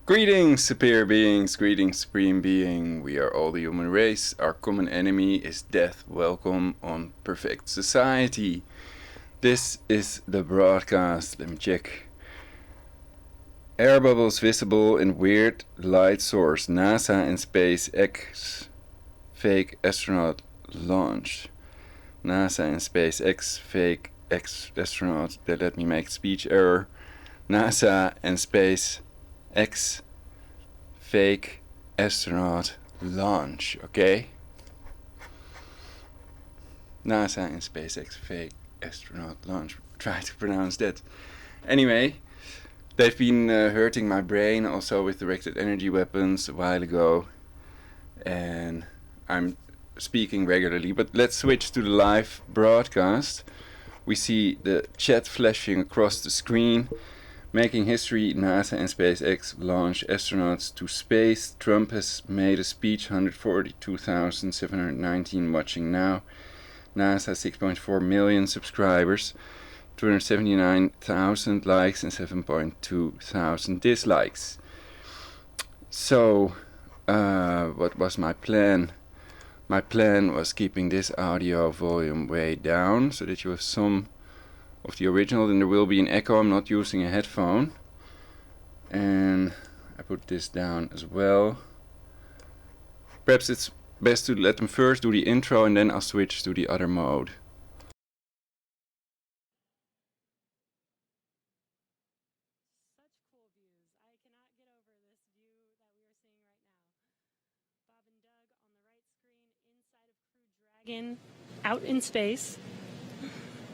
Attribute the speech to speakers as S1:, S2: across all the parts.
S1: Greetings, superior beings, greetings, supreme being. We are all the human race. Our common enemy is death. Welcome on Perfect Society. This is the broadcast. Let me check. Airbubbles visible in weird light source. NASA and SpaceX fake astronaut launch. NASA and SpaceX fake astronaut. Let me make speech error. NASA and SpaceX fake astronaut launch. Okay. NASA and SpaceX fake astronaut launch. Try to pronounce that. Anyway, they've been hurting my brain also with directed energy weapons a while ago, and I'm speaking regularly. But let's switch to the live broadcast. We see the chat flashing across the screen. Making history, NASA and SpaceX launch astronauts to space. Trump has made a speech, 142,719 watching now. NASA 6.4 million subscribers, 279,000 likes and 7.2 thousand dislikes. So, what was my plan? My plan was keeping this audio volume way down so that you have some of the original. Then there will be an echo. I'm not using a headphone, and I put this down as well. Perhaps it's best to let them first do the intro and then I'll switch to the other mode.
S2: Such cool views. I cannot get over this view that we are seeing right now. Bob and Doug on the right screen inside of Crew Dragon out in space.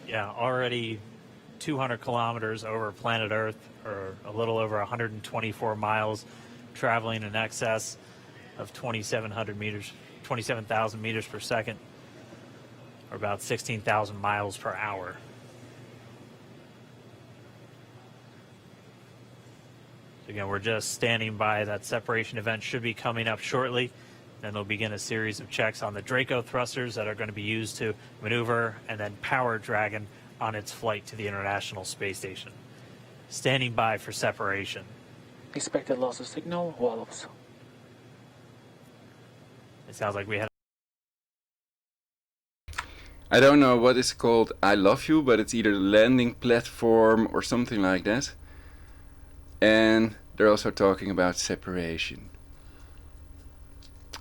S3: Yeah, already 200 kilometers over planet Earth, or a little over 124 miles, traveling in excess of 2,700 meters, 27,000 meters per second, or about 16,000 miles per hour. Again, we're just standing by. That separation event should be coming up shortly. Then they'll begin a series of checks on the Draco thrusters that are going to be used to maneuver and then power Dragon on its flight to the International Space Station. Standing by for separation.
S4: Expected loss of signal, wallops.
S3: It sounds like we had...
S1: I don't know what is called I love you, but it's either the landing platform or something like that. And they're also talking about separation.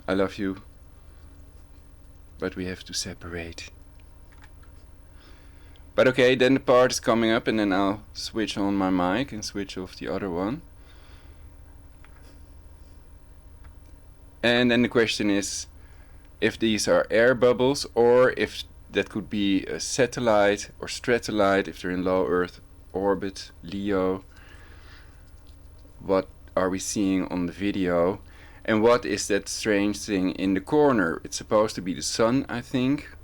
S1: I love you, but we have to separate. But okay, then the part is coming up and then I'll switch on my mic and switch off the other one. And then the question is if these are air bubbles or if that could be a satellite or stratolite, if they're in low Earth orbit, LEO. What are we seeing on the video? And what is that strange thing in the corner? It's supposed to be the sun, I think.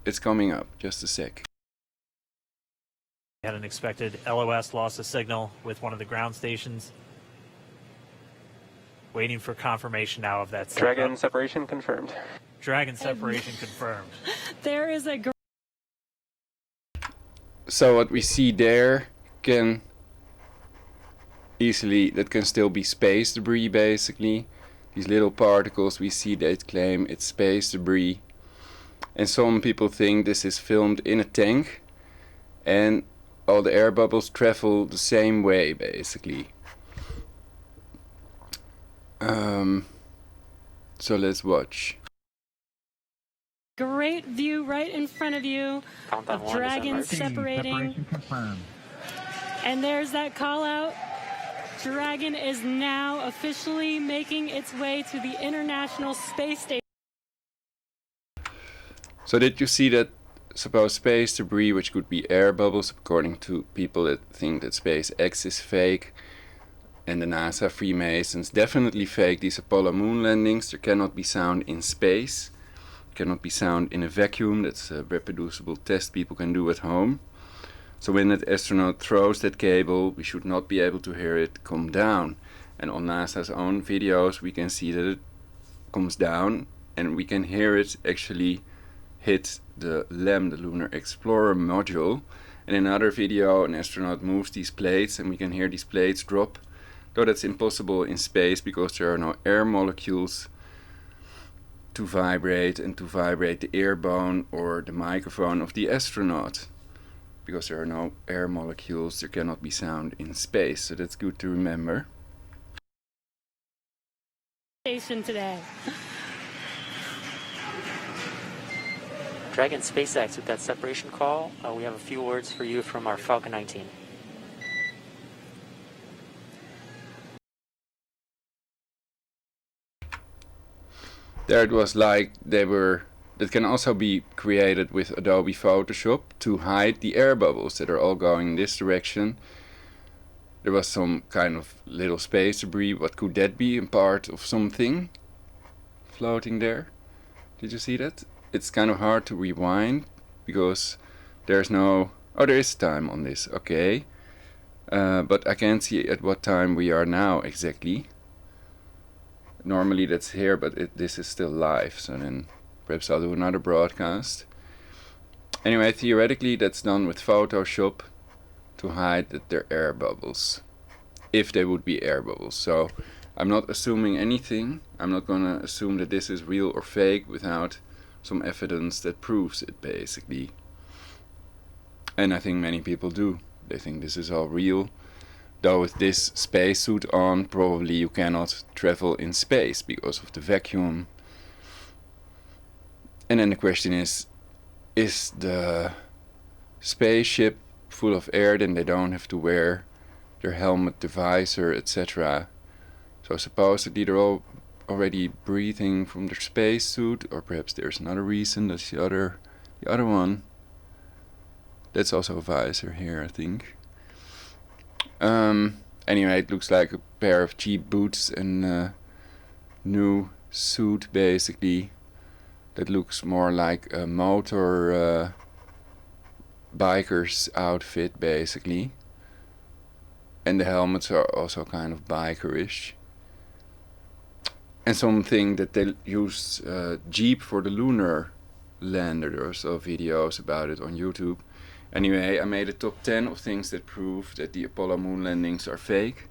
S1: It's coming up, just a sec.
S3: We had an expected LOS, loss of signal, with one of the ground stations. Waiting for confirmation now of that.
S4: Dragon separation confirmed.
S3: Dragon separation confirmed.
S2: There is a
S1: So what we see there can easily, that can still be space debris basically. These little particles we see, they claim it's space debris. And some people think this is filmed in a tank and all the air bubbles travel the same way basically. So let's watch.
S2: great view right in front of you of Dragon separating. And there's that call out. Dragon is now officially making its way to the International Space Station.
S1: So did you see that supposed space debris, which could be air bubbles, according to people that think that SpaceX is fake, and the NASA Freemasons definitely fake these Apollo moon landings? There cannot be sound in space, cannot be sound in a vacuum. That's a reproducible test people can do at home. So when that astronaut throws that cable, we should not be able to hear it come down. And on NASA's own videos we can see that it comes down and we can hear it actually hit the LEM, the Lunar Explorer module. And in another video an astronaut moves these plates and we can hear these plates drop though that's impossible in space because there are no air molecules to vibrate and to vibrate the ear bone or the microphone of the astronaut. Because there are no air molecules, there cannot be sound in space, so that's good to remember.
S2: Station today.
S5: Dragon SpaceX with that separation call. We have a few words for you from our Falcon 19.
S1: There it was like that can also be created with Adobe Photoshop to hide the air bubbles that are all going in this direction. There was some kind of little space debris. What could that be? A part of something floating there? Did you see that? It's kind of hard to rewind because there's no... Oh, there is time on this. Okay. But I can't see at what time we are now exactly. Normally that's here, but this is still live, so then perhaps I'll do another broadcast. Anyway, theoretically that's done with Photoshop to hide that they're air bubbles, if they would be air bubbles. So I'm not assuming anything. I'm not gonna assume that this is real or fake without some evidence that proves it, basically. And I think many people do. They think this is all real. Though with this spacesuit on, probably you cannot travel in space because of the vacuum. And then the question is the spaceship full of air, then they don't have to wear their helmet, the visor, etc. So supposedly they're all already breathing from their spacesuit, or perhaps there's another reason. That's the other one. That's also a visor here, I think. Anyway, it looks like a pair of cheap boots and a new suit, basically. That looks more like a motor biker's outfit, basically. And the helmets are also kind of bikerish. And something that they used Jeep for the lunar lander. There are also videos about it on YouTube. Anyway, I made a top 10 of things that prove that the Apollo moon landings are fake.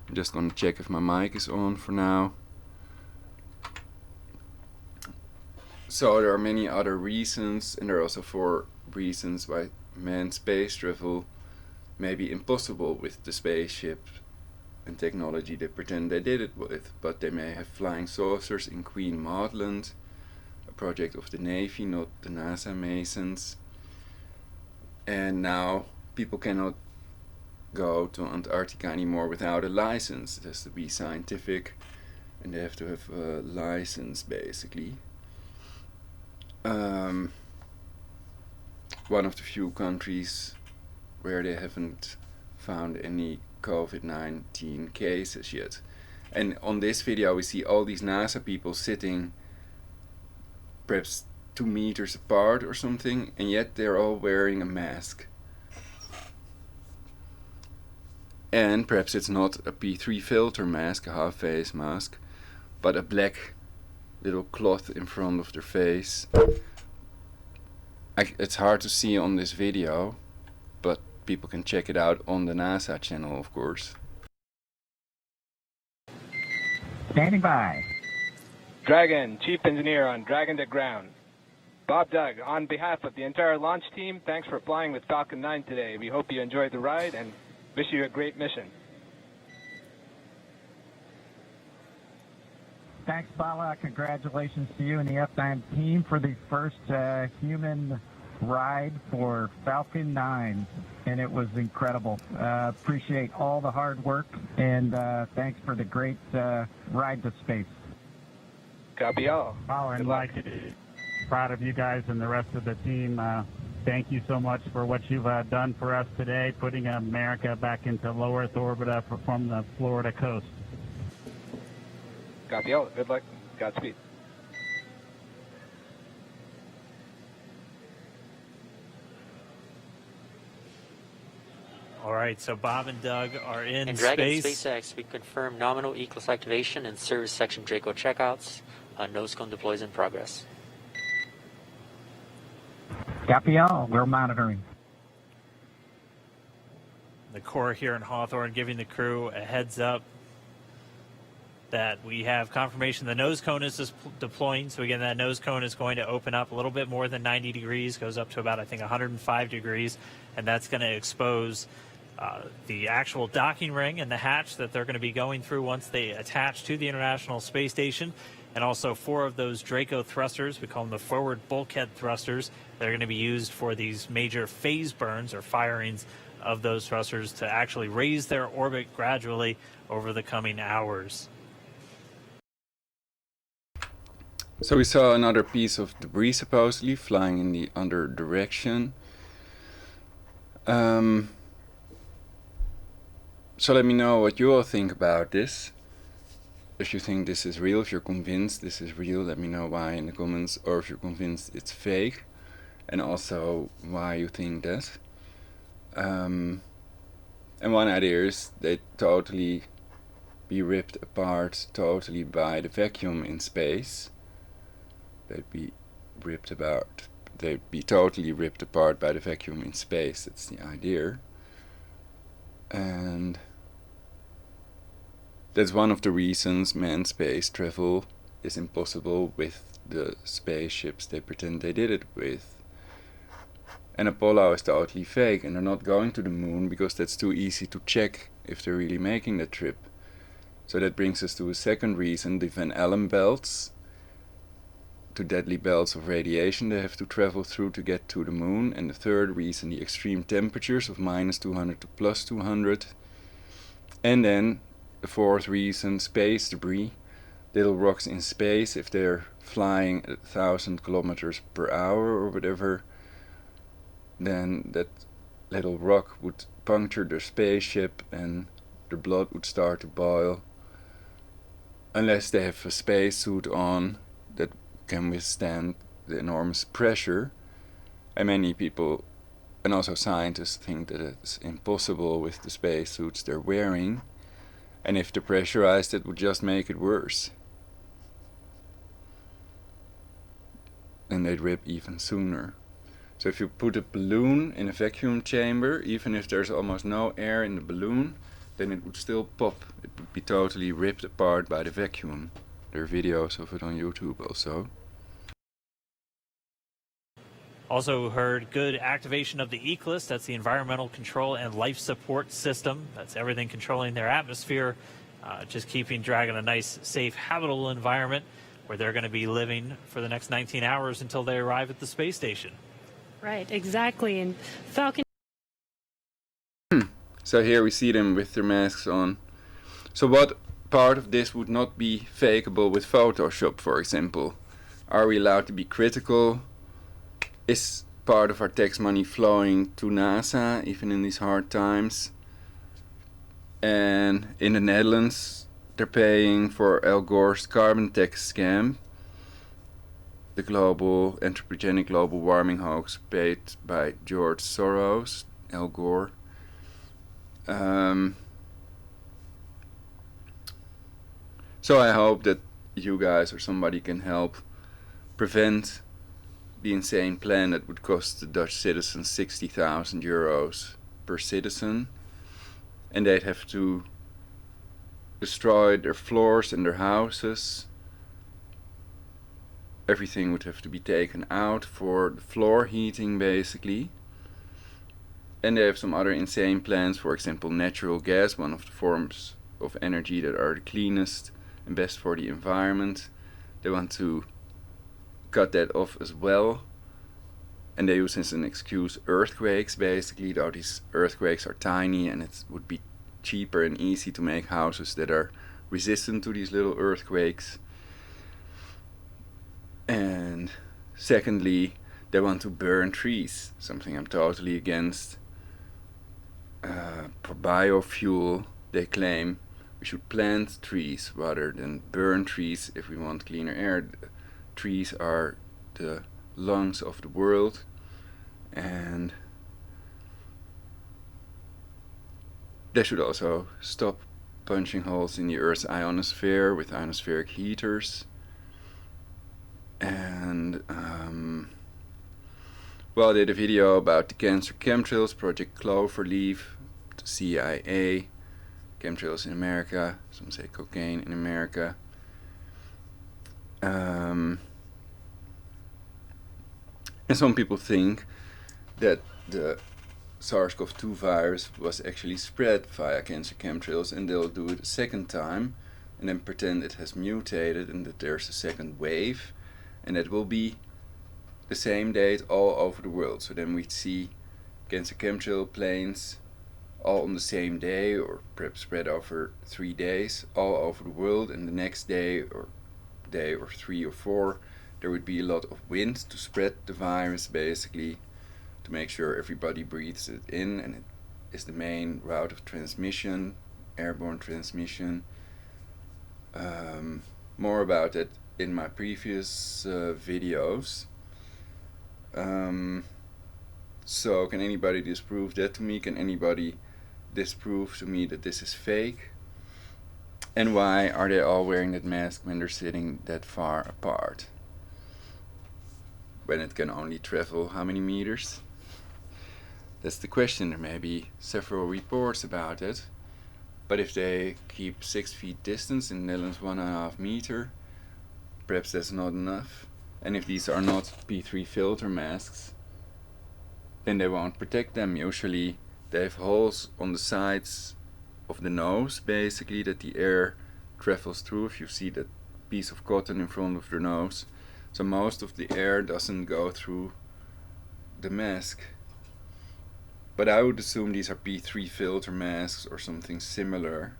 S1: I'm just gonna check if my mic is on for now. So there are many other reasons, and there are also 4 reasons why manned space travel may be impossible with the spaceship and technology they pretend they did it with. But they may have flying saucers in Queen Maudland, a project of the Navy, not the NASA Masons. And now people cannot go to Antarctica anymore without a license. It has to be scientific, and they have to have a license, basically. One of the few countries where they haven't found any COVID-19 cases yet. And on this video we see all these NASA people sitting perhaps 2 meters apart or something, and yet they're all wearing a mask. And perhaps it's not a P3 filter mask, a half face mask, but a black little cloth in front of their face. It's hard to see on this video, but people can check it out on the NASA channel, of course.
S6: Standing by.
S4: Dragon, Chief Engineer on Dragon to Ground. Bob Doug, on behalf of the entire launch team, thanks for flying with Falcon 9 today. We hope you enjoyed the ride and wish you a great mission.
S6: Thanks, Bala. Congratulations to you and the F9 team for the first human ride for Falcon 9. And it was incredible. Appreciate all the hard work, and thanks for the great ride to space.
S4: Copy all.
S6: Bala and Mike, proud of you guys and the rest of the team. Thank you so much for what you've done for us today, putting America back into low Earth orbit from the Florida coast.
S4: Copy all. Good luck. Godspeed.
S3: All right, so Bob and Doug are in
S5: Dragon
S3: space.
S5: SpaceX, we confirm nominal E-class activation and service section Draco checkouts. Nose cone deploys in progress.
S6: Copy all. We're monitoring.
S3: The Corps here in Hawthorne giving the crew a heads up that we have confirmation the nose cone is deploying. So again, that nose cone is going to open up a little bit more than 90 degrees, goes up to about, I think, 105 degrees, and that's going to expose the actual docking ring and the hatch that they're going to be going through once they attach to the International Space Station. And also 4 of those Draco thrusters, we call them the forward bulkhead thrusters, that are going to be used for these major phase burns or firings of those thrusters to actually raise their orbit gradually over the coming hours.
S1: So we saw another piece of debris supposedly flying in the other direction. So let me know what you all think about this. If you think this is real, if you're convinced this is real, let me know why in the comments, or if you're convinced it's fake, and also why you think that. And one idea is they totally be ripped apart totally by the vacuum in space. They'd be totally ripped apart by the vacuum in space. That's the idea. And that's one of the reasons manned space travel is impossible with the spaceships they pretend they did it with. And Apollo is totally fake, and they're not going to the moon because that's too easy to check if they're really making the trip. So that brings us to a second reason, the Van Allen belts, to deadly belts of radiation they have to travel through to get to the moon. And the third reason, the extreme temperatures of -200 to +200. And then the fourth reason, space debris, little rocks in space, if they're flying at 1,000 kilometers per hour or whatever, then that little rock would puncture their spaceship and their blood would start to boil, unless they have a spacesuit on that can withstand the enormous pressure. And many people, and also scientists, think that it's impossible with the spacesuits they're wearing, and if they're pressurized it would just make it worse, and they'd rip even sooner. So if you put a balloon in a vacuum chamber, even if there's almost no air in the balloon, then it would still pop. It would be totally ripped apart by the vacuum. There are videos of it on YouTube also.
S3: Also heard good activation of the ECLSS, that's the Environmental Control and Life Support System. That's everything controlling their atmosphere, just keeping Dragon a nice, safe, habitable environment where they're going to be living for the next 19 hours until they arrive at the space station.
S2: Right, exactly. And Falcon.
S1: So here we see them with their masks on. So what part of this would not be fakeable with Photoshop, for example? Are we allowed to be critical? Is part of our tax money flowing to NASA, even in these hard times? And in the Netherlands, they're paying for Al Gore's carbon tax scam, the global anthropogenic global warming hoax paid by George Soros, Al Gore. So I hope that you guys or somebody can help prevent the insane plan that would cost the Dutch citizens 60,000 euros per citizen, and they'd have to destroy their floors and their houses. Everything would have to be taken out for the floor heating, basically. And they have some other insane plans, for example natural gas, one of the forms of energy that are the cleanest and best for the environment. They want to cut that off as well, and they use as an excuse earthquakes, basically, though these earthquakes are tiny and it would be cheaper and easy to make houses that are resistant to these little earthquakes. And secondly, they want to burn trees, something I'm totally against. For biofuel, they claim we should plant trees rather than burn trees if we want cleaner air. Trees are the lungs of the world, and they should also stop punching holes in the Earth's ionosphere with ionospheric heaters. And well, I did a video about the cancer chemtrails, Project Cloverleaf, the CIA, chemtrails in America, some say cocaine in America. And some people think that the SARS-CoV-2 virus was actually spread via cancer chemtrails, and they'll do it a second time and then pretend it has mutated and that there's a second wave, and it will be the same date all over the world. So then we'd see cancer chemtrail planes all on the same day, or perhaps spread over 3 days all over the world, and the next day or 3 or 4 there would be a lot of wind to spread the virus, basically to make sure everybody breathes it in, and it is the main route of transmission, airborne transmission. More about it in my previous videos. So can anybody disprove that to me? Can anybody disprove to me that this is fake? And why are they all wearing that mask when they're sitting that far apart? When it can only travel how many meters? That's the question. There may be several reports about it. But if they keep 6 feet distance, in the Netherlands 1.5 meter, perhaps that's not enough. And if these are not P3 filter masks, then they won't protect them. Usually they have holes on the sides of the nose, basically, that the air travels through. If you see that piece of cotton in front of the nose, so most of the air doesn't go through the mask. But I would assume these are P3 filter masks or something similar,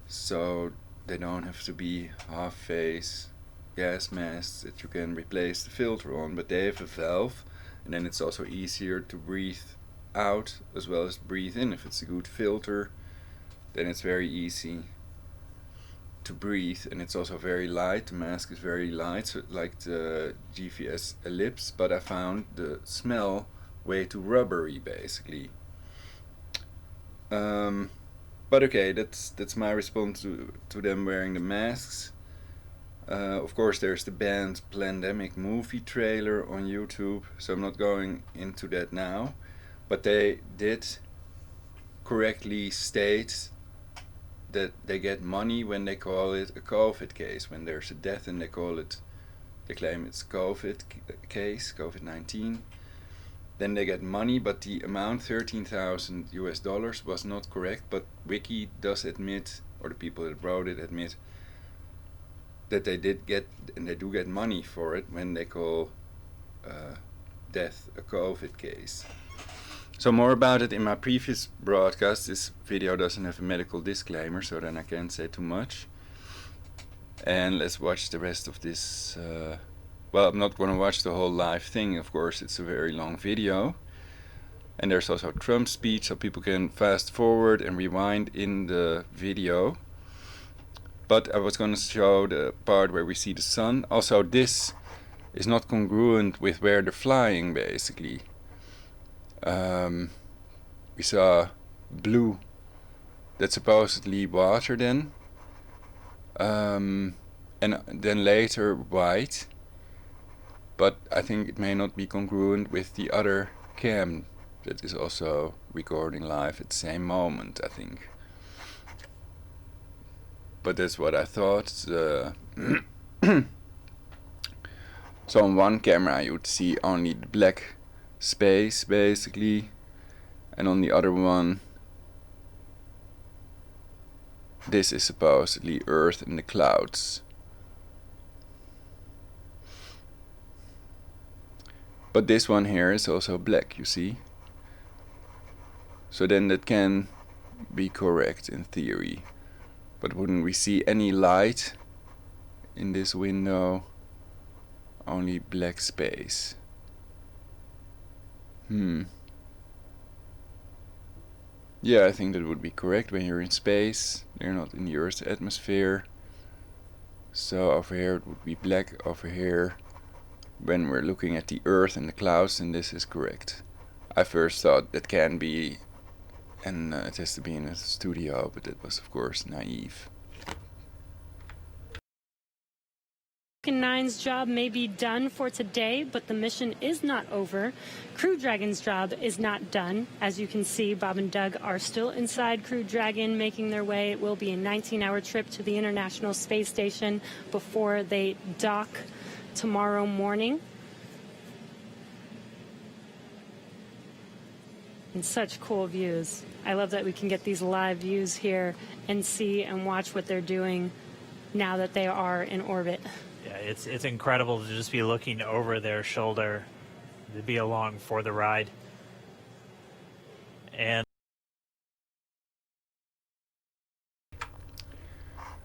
S1: so they don't have to be half face gas masks that you can replace the filter on, but they have a valve, and then it's also easier to breathe out as well as breathe in. If it's a good filter, then it's very easy to breathe, and it's also very light. The mask is very light, so like the GVS Ellipse, but I found the smell way too rubbery, basically. But okay, that's my response to them wearing the masks. Of course, there's the banned Plandemic movie trailer on YouTube, so I'm not going into that now. But they did correctly state that they get money when they call it a COVID case. When there's a death and they claim it's COVID case, COVID-19, then they get money, but the amount, $13,000 was not correct. But Wiki does admit, or the people that wrote it admit, that they did get, and they do get money for it when they call death a COVID case. So more about it in my previous broadcast. This video doesn't have a medical disclaimer, so then I can't say too much. And let's watch the rest of this. Well, I'm not going to watch the whole live thing, of course, it's a very long video. And there's also Trump's speech, so people can fast forward and rewind in the video. But I was going to show the part where we see the sun. Also, this is not congruent with where they're flying, basically. We saw blue, that's supposedly water then. And then later white. But I think it may not be congruent with the other cam that is also recording live at the same moment, I think. But that's what I thought. So on one camera you would see only the black space, basically, and on the other one this is supposedly Earth and the clouds. But this one here is also black, you see. So then that can be correct in theory. But wouldn't we see any light in this window? Only black space. Yeah, I think that would be correct. When you're in space, you're not in the Earth's atmosphere. So over here it would be black, over here when we're looking at the Earth and the clouds, and this is correct. I first thought that can be, and it has to be in a studio, but that was of course naive.
S2: Falcon 9's job may be done for today, but the mission is not over. Crew Dragon's job is not done. As you can see, Bob and Doug are still inside Crew Dragon, making their way. It will be a 19-hour trip to the International Space Station before they dock tomorrow morning. And such cool views. I love that we can get these live views here and see and watch what they're doing now that they are in orbit.
S3: Yeah, it's incredible to just be looking over their shoulder, to be along for the ride. And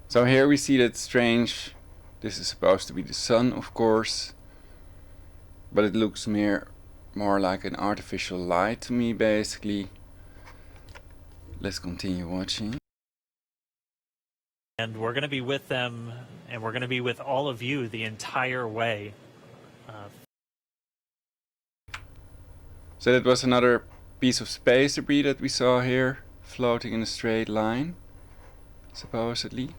S1: so here we see that strange, this is supposed to be the sun, of course, but it looks more like an artificial light to me, basically. Let's continue watching.
S3: And we're going to be with them, and we're going to be with all of you the entire way.
S1: So that was another piece of space debris that we saw here, floating in a straight line, supposedly.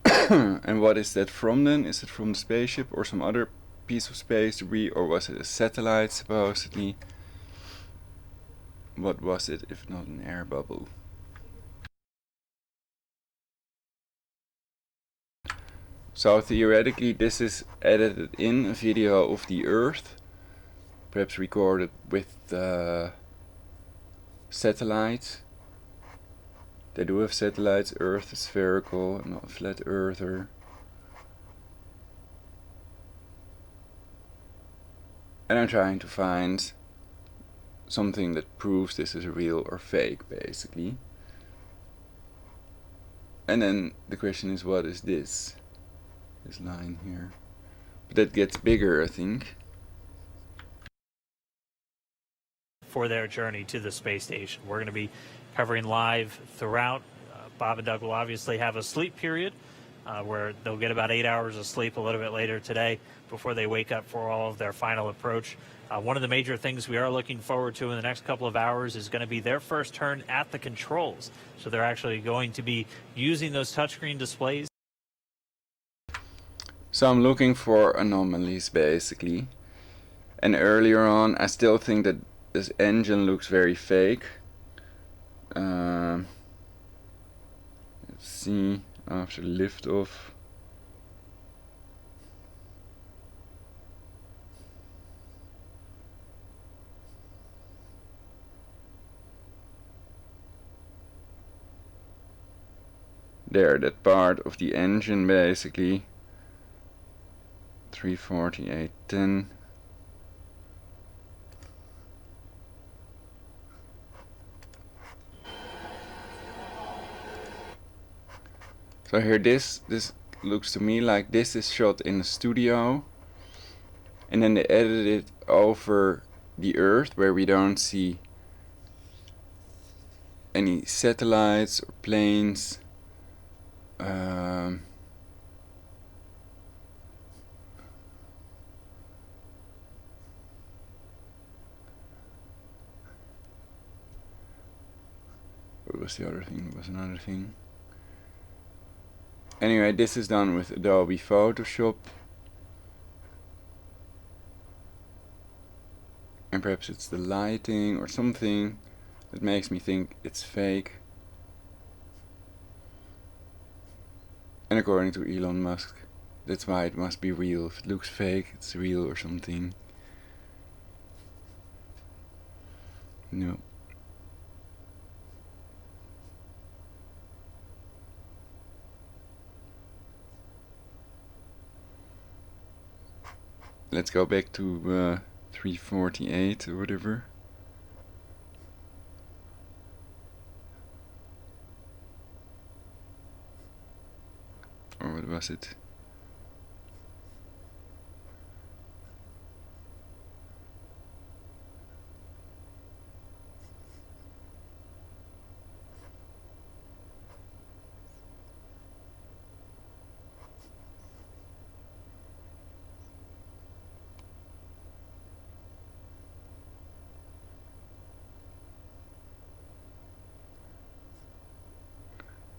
S1: And what is that from then? Is it from the spaceship or some other piece of space debris, or was it a satellite, supposedly? What was it if not an air bubble? So theoretically this is edited in a video of the Earth, perhaps recorded with satellites. They do have satellites. Earth is spherical, I'm not a flat earther. And I'm trying to find something that proves this is real or fake, basically. And then the question is, what is this? This line here. But that gets bigger, I think.
S3: For their journey to the space station. We're going to be covering live throughout. Bob and Doug will obviously have a sleep period where they'll get about 8 hours of sleep a little bit later today before they wake up for all of their final approach. One of the major things we are looking forward to in the next couple of hours is going to be their first turn at the controls. So they're actually going to be using those touchscreen displays.
S1: So I'm looking for anomalies, basically. And earlier on, I still think that this engine looks very fake. Let's see, after liftoff. There, that part of the engine, basically. 34810. So here this looks to me like this is shot in a studio, and then they edited it over the Earth where we don't see any satellites or planes. What was the other thing? There was another thing. Anyway, this is done with Adobe Photoshop. And perhaps it's the lighting or something that makes me think it's fake. And according to Elon Musk, that's why it must be real. If it looks fake, it's real or something. No. Let's go back to 348 or whatever. Or what was it?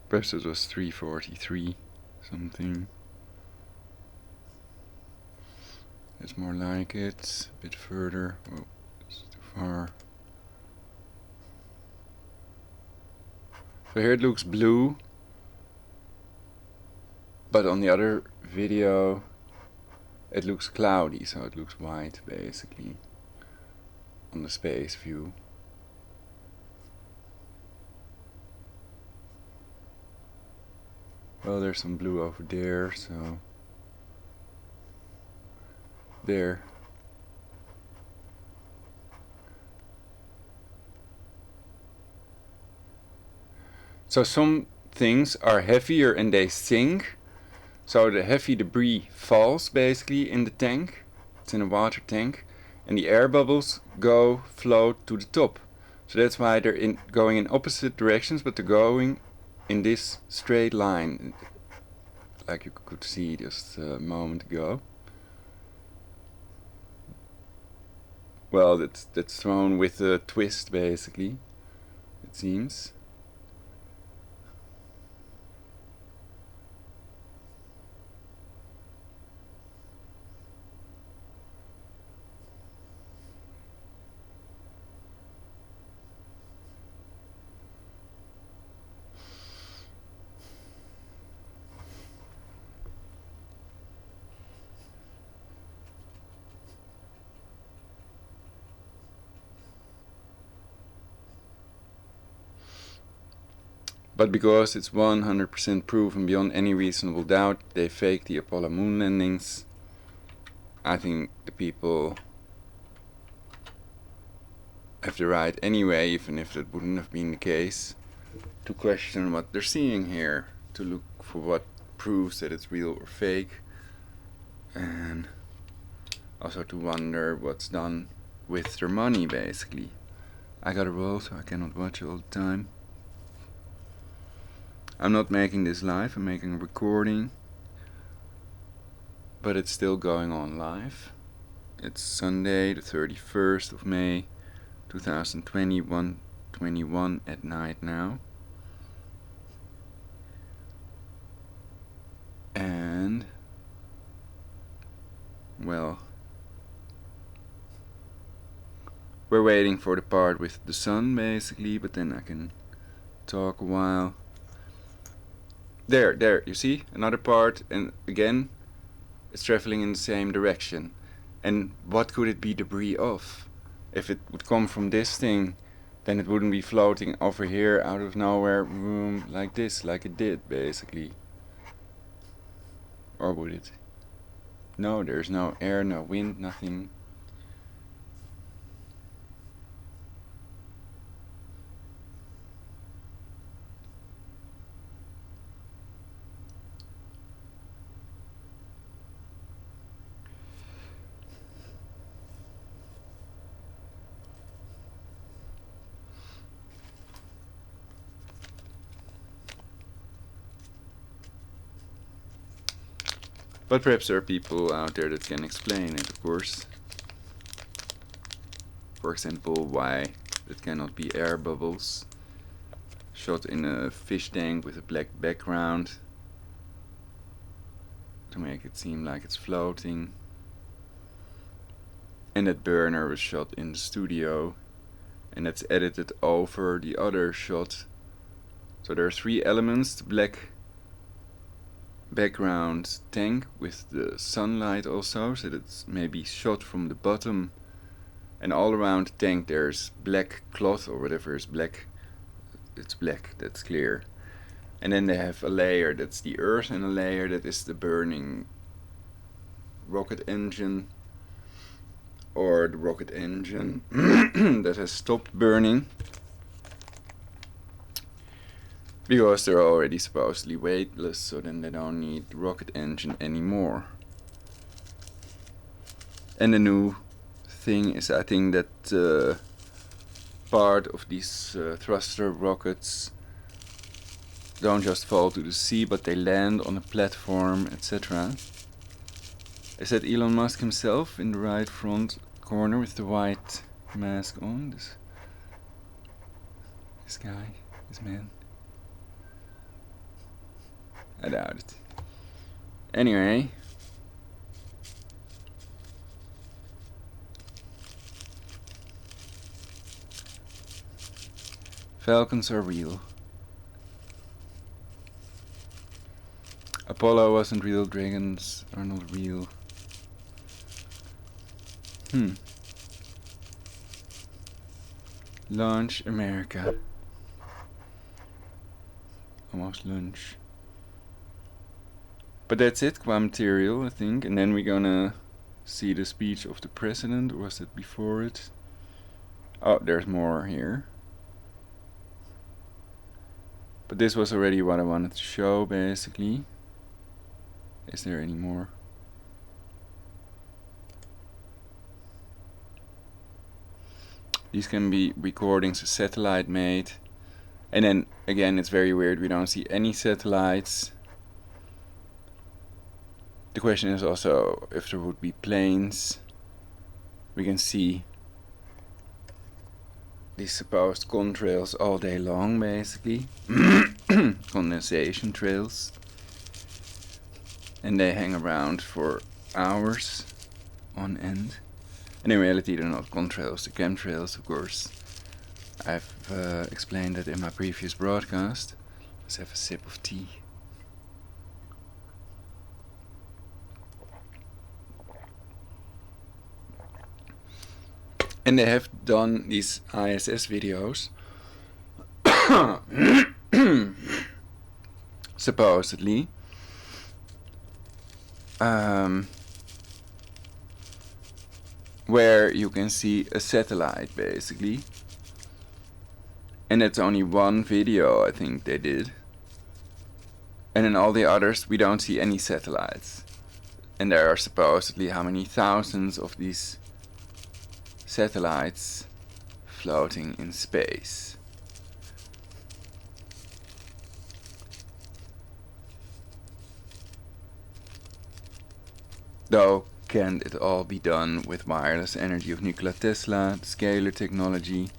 S1: Perhaps it was 343 something. It's more like it. A bit further. Oh, it's too far. So here it looks blue, but on the other video it looks cloudy, so it looks white basically on the space view. Well, there's some blue over there, so there. So some things are heavier and they sink. So the heavy debris falls basically in the tank. It's in a water tank. And the air bubbles float to the top. So that's why they're going in opposite directions, but they're going in this straight line. Like you could see just a moment ago. Well, that's thrown with a twist basically, it seems. But because it's 100% proven beyond any reasonable doubt they faked the Apollo moon landings, I think the people have the right anyway, even if that wouldn't have been the case, to question what they're seeing here, to look for what proves that it's real or fake, and also to wonder what's done with their money basically. I gotta roll, so I cannot watch all the time. I'm not making this live, I'm making a recording, but it's still going on live. It's Sunday the 31st of May 2021 at night now. And well, we're waiting for the part with the sun basically, but then I can talk a while. There, you see? Another part, and again, it's traveling in the same direction. And what could it be debris of? If it would come from this thing, then it wouldn't be floating over here out of nowhere, like this, like it did, basically. Or would it? No, there's no air, no wind, nothing. But perhaps there are people out there that can explain it, of course. For example, why it cannot be air bubbles shot in a fish tank with a black background to make it seem like it's floating. And that burner was shot in the studio and that's edited over the other shot. So there are three elements: the black background tank with the sunlight also, so that's maybe shot from the bottom, and all around the tank there's black cloth or whatever is black. It's black, that's clear. And then they have a layer that's the earth and a layer that is the burning rocket engine, or the rocket engine that has stopped burning because they're already supposedly weightless, so then they don't need the rocket engine anymore. And the new thing is, I think, that part of these thruster rockets don't just fall to the sea, but they land on a platform, etc. Is that Elon Musk himself in the right front corner with the white mask on? This guy, this man. I doubt it. Anyway, Falcons are real. Apollo wasn't real, dragons are not real. Launch America. Almost lunch. But that's it, qua material, I think. And then we're gonna see the speech of the president, or was it before it? Oh, there's more here. But this was already what I wanted to show, basically. Is there any more? These can be recordings a satellite made. And then, again, it's very weird, we don't see any satellites. The question is also if there would be planes. We can see these supposed contrails all day long, basically. Condensation trails. And they hang around for hours on end. And in reality they're not contrails, they're chemtrails, of course. I've explained that in my previous broadcast. Let's have a sip of tea. And they have done these ISS videos, supposedly, where you can see a satellite, basically. And it's only one video, I think they did. And in all the others, we don't see any satellites. And there are supposedly how many thousands of these satellites floating in space. Though, can't it all be done with wireless energy of Nikola Tesla, the scalar technology,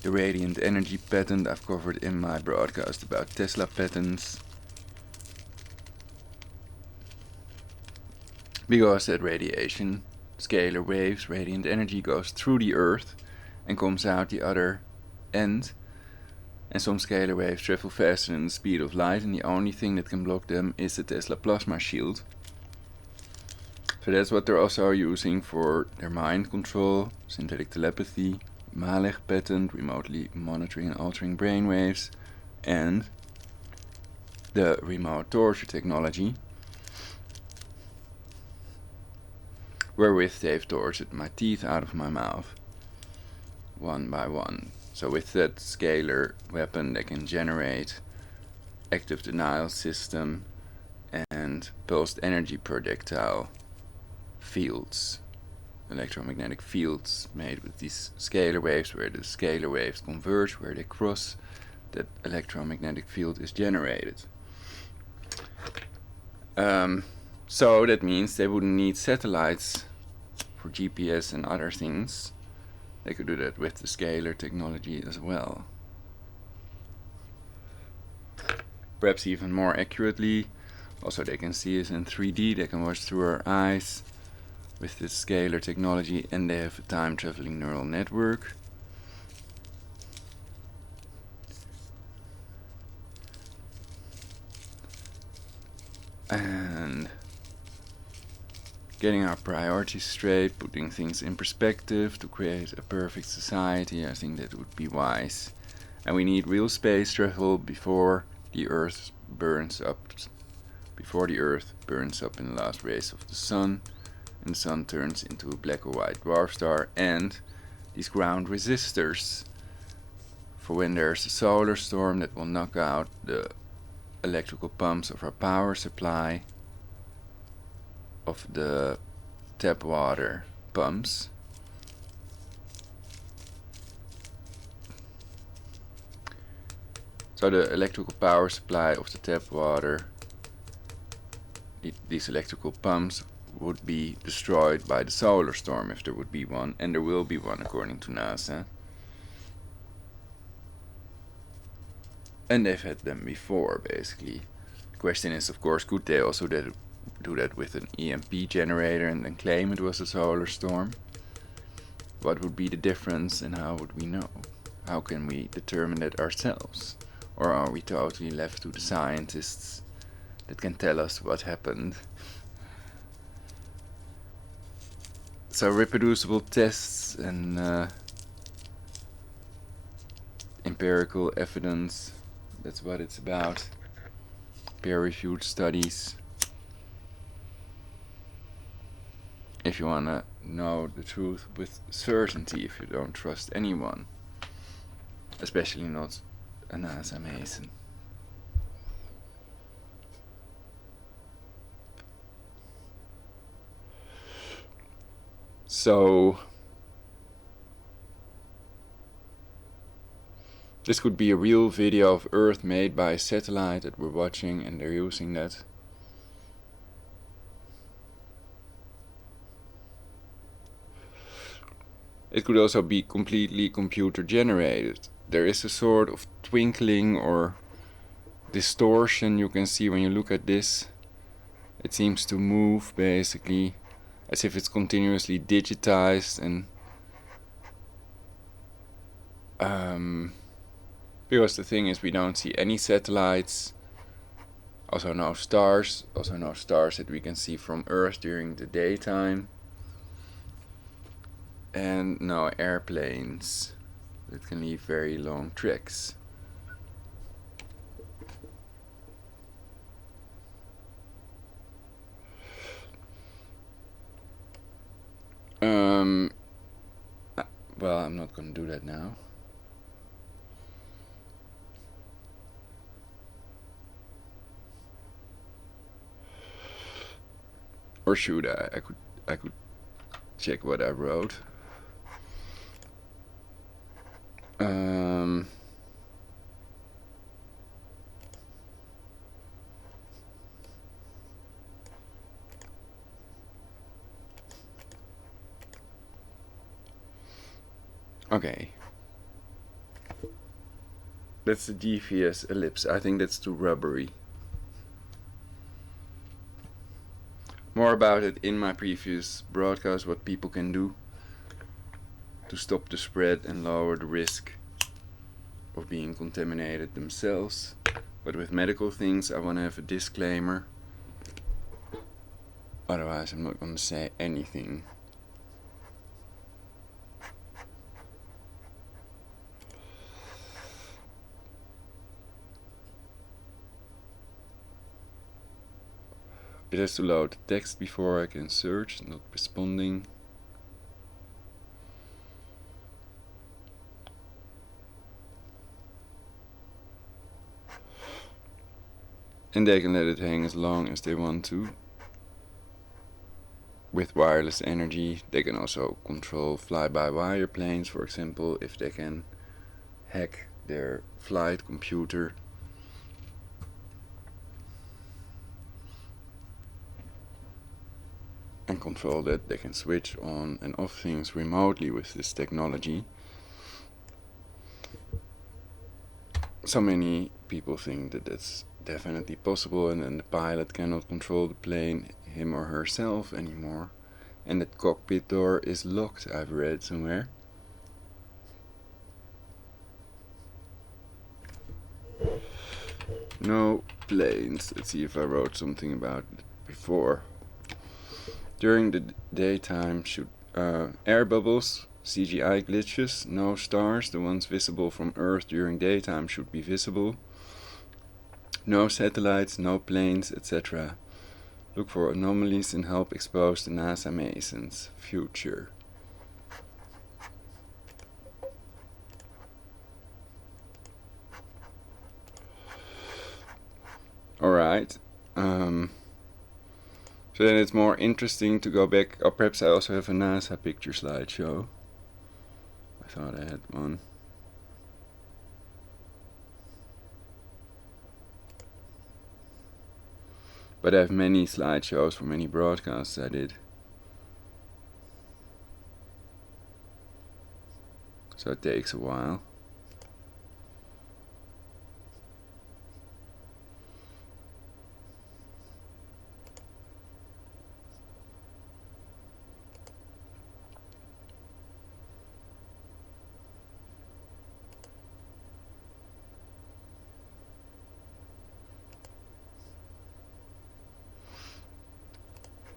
S1: the radiant energy patent I've covered in my broadcast about Tesla patents? Because that radiation, scalar waves, radiant energy goes through the Earth and comes out the other end. And some scalar waves travel faster than the speed of light, and the only thing that can block them is the Tesla plasma shield. So that's what they're also using for their mind control, synthetic telepathy, Malech patent, remotely monitoring and altering brainwaves, and the remote torture technology, wherewith they've tortured my teeth out of my mouth, one by one. So with that scalar weapon they can generate active denial system and pulsed energy projectile fields, electromagnetic fields made with these scalar waves, where the scalar waves converge, where they cross, that electromagnetic field is generated. So that means they wouldn't need satellites for GPS and other things. They could do that with the scalar technology as well. Perhaps even more accurately, also they can see us in 3D, they can watch through our eyes with this scalar technology, and they have a time-traveling neural network. And getting our priorities straight, putting things in perspective to create a perfect society, I think that would be wise. And we need real space travel before the Earth burns up. Before the Earth burns up in the last rays of the sun, and the sun turns into a black or white dwarf star, and these ground resistors for when there's a solar storm that will knock out the electrical pumps of our power supply, of the tap water pumps. So the electrical power supply of the tap water, these electrical pumps, would be destroyed by the solar storm if there would be one, and there will be one according to NASA. And they've had them before, basically. The question is, of course, could they also do that with an EMP generator and then claim it was a solar storm? What would be the difference and how would we know? how can we determine that ourselves? Or are we totally left to the scientists that can tell us what happened? So reproducible tests and empirical evidence, that's what it's about. Peer-reviewed studies. If you want to know the truth with certainty, if you don't trust anyone, especially not a NASA Mason. So this could be a real video of Earth made by a satellite that we're watching, and they're using that. It could also be completely computer generated. There is a sort of twinkling or distortion you can see when you look at this. It seems to move basically as if it's continuously digitized, and because the thing is, we don't see any satellites, also no stars that we can see from Earth during the daytime, and no airplanes that can leave very long tracks. Well, I'm not gonna do that now. Or should I? I could check what I wrote. Okay. That's the devious ellipse. I think that's too rubbery. More about it in my previous broadcast, what people can do to stop the spread and lower the risk of being contaminated themselves. But with medical things, I want to have a disclaimer. Otherwise, I'm not going to say anything. It has to load the text before I can search, not responding. And they can let it hang as long as they want to. With wireless energy, they can also control fly-by-wire planes, for example, if they can hack their flight computer. And control that, they can switch on and off things remotely with this technology. So many people think that that's definitely possible, and then the pilot cannot control the plane, him or herself, anymore. And that cockpit door is locked, I've read somewhere. No planes. Let's see if I wrote something about it before. During the daytime, should Airbubbles, CGI glitches, no stars, the ones visible from Earth during daytime should be visible. No satellites, no planes, etc. Look for anomalies and help expose the NASA Masons. Future. Alright. So then it's more interesting to go back, or perhaps I also have a NASA picture slideshow. I thought I had one. But I have many slideshows for many broadcasts I did. So it takes a while.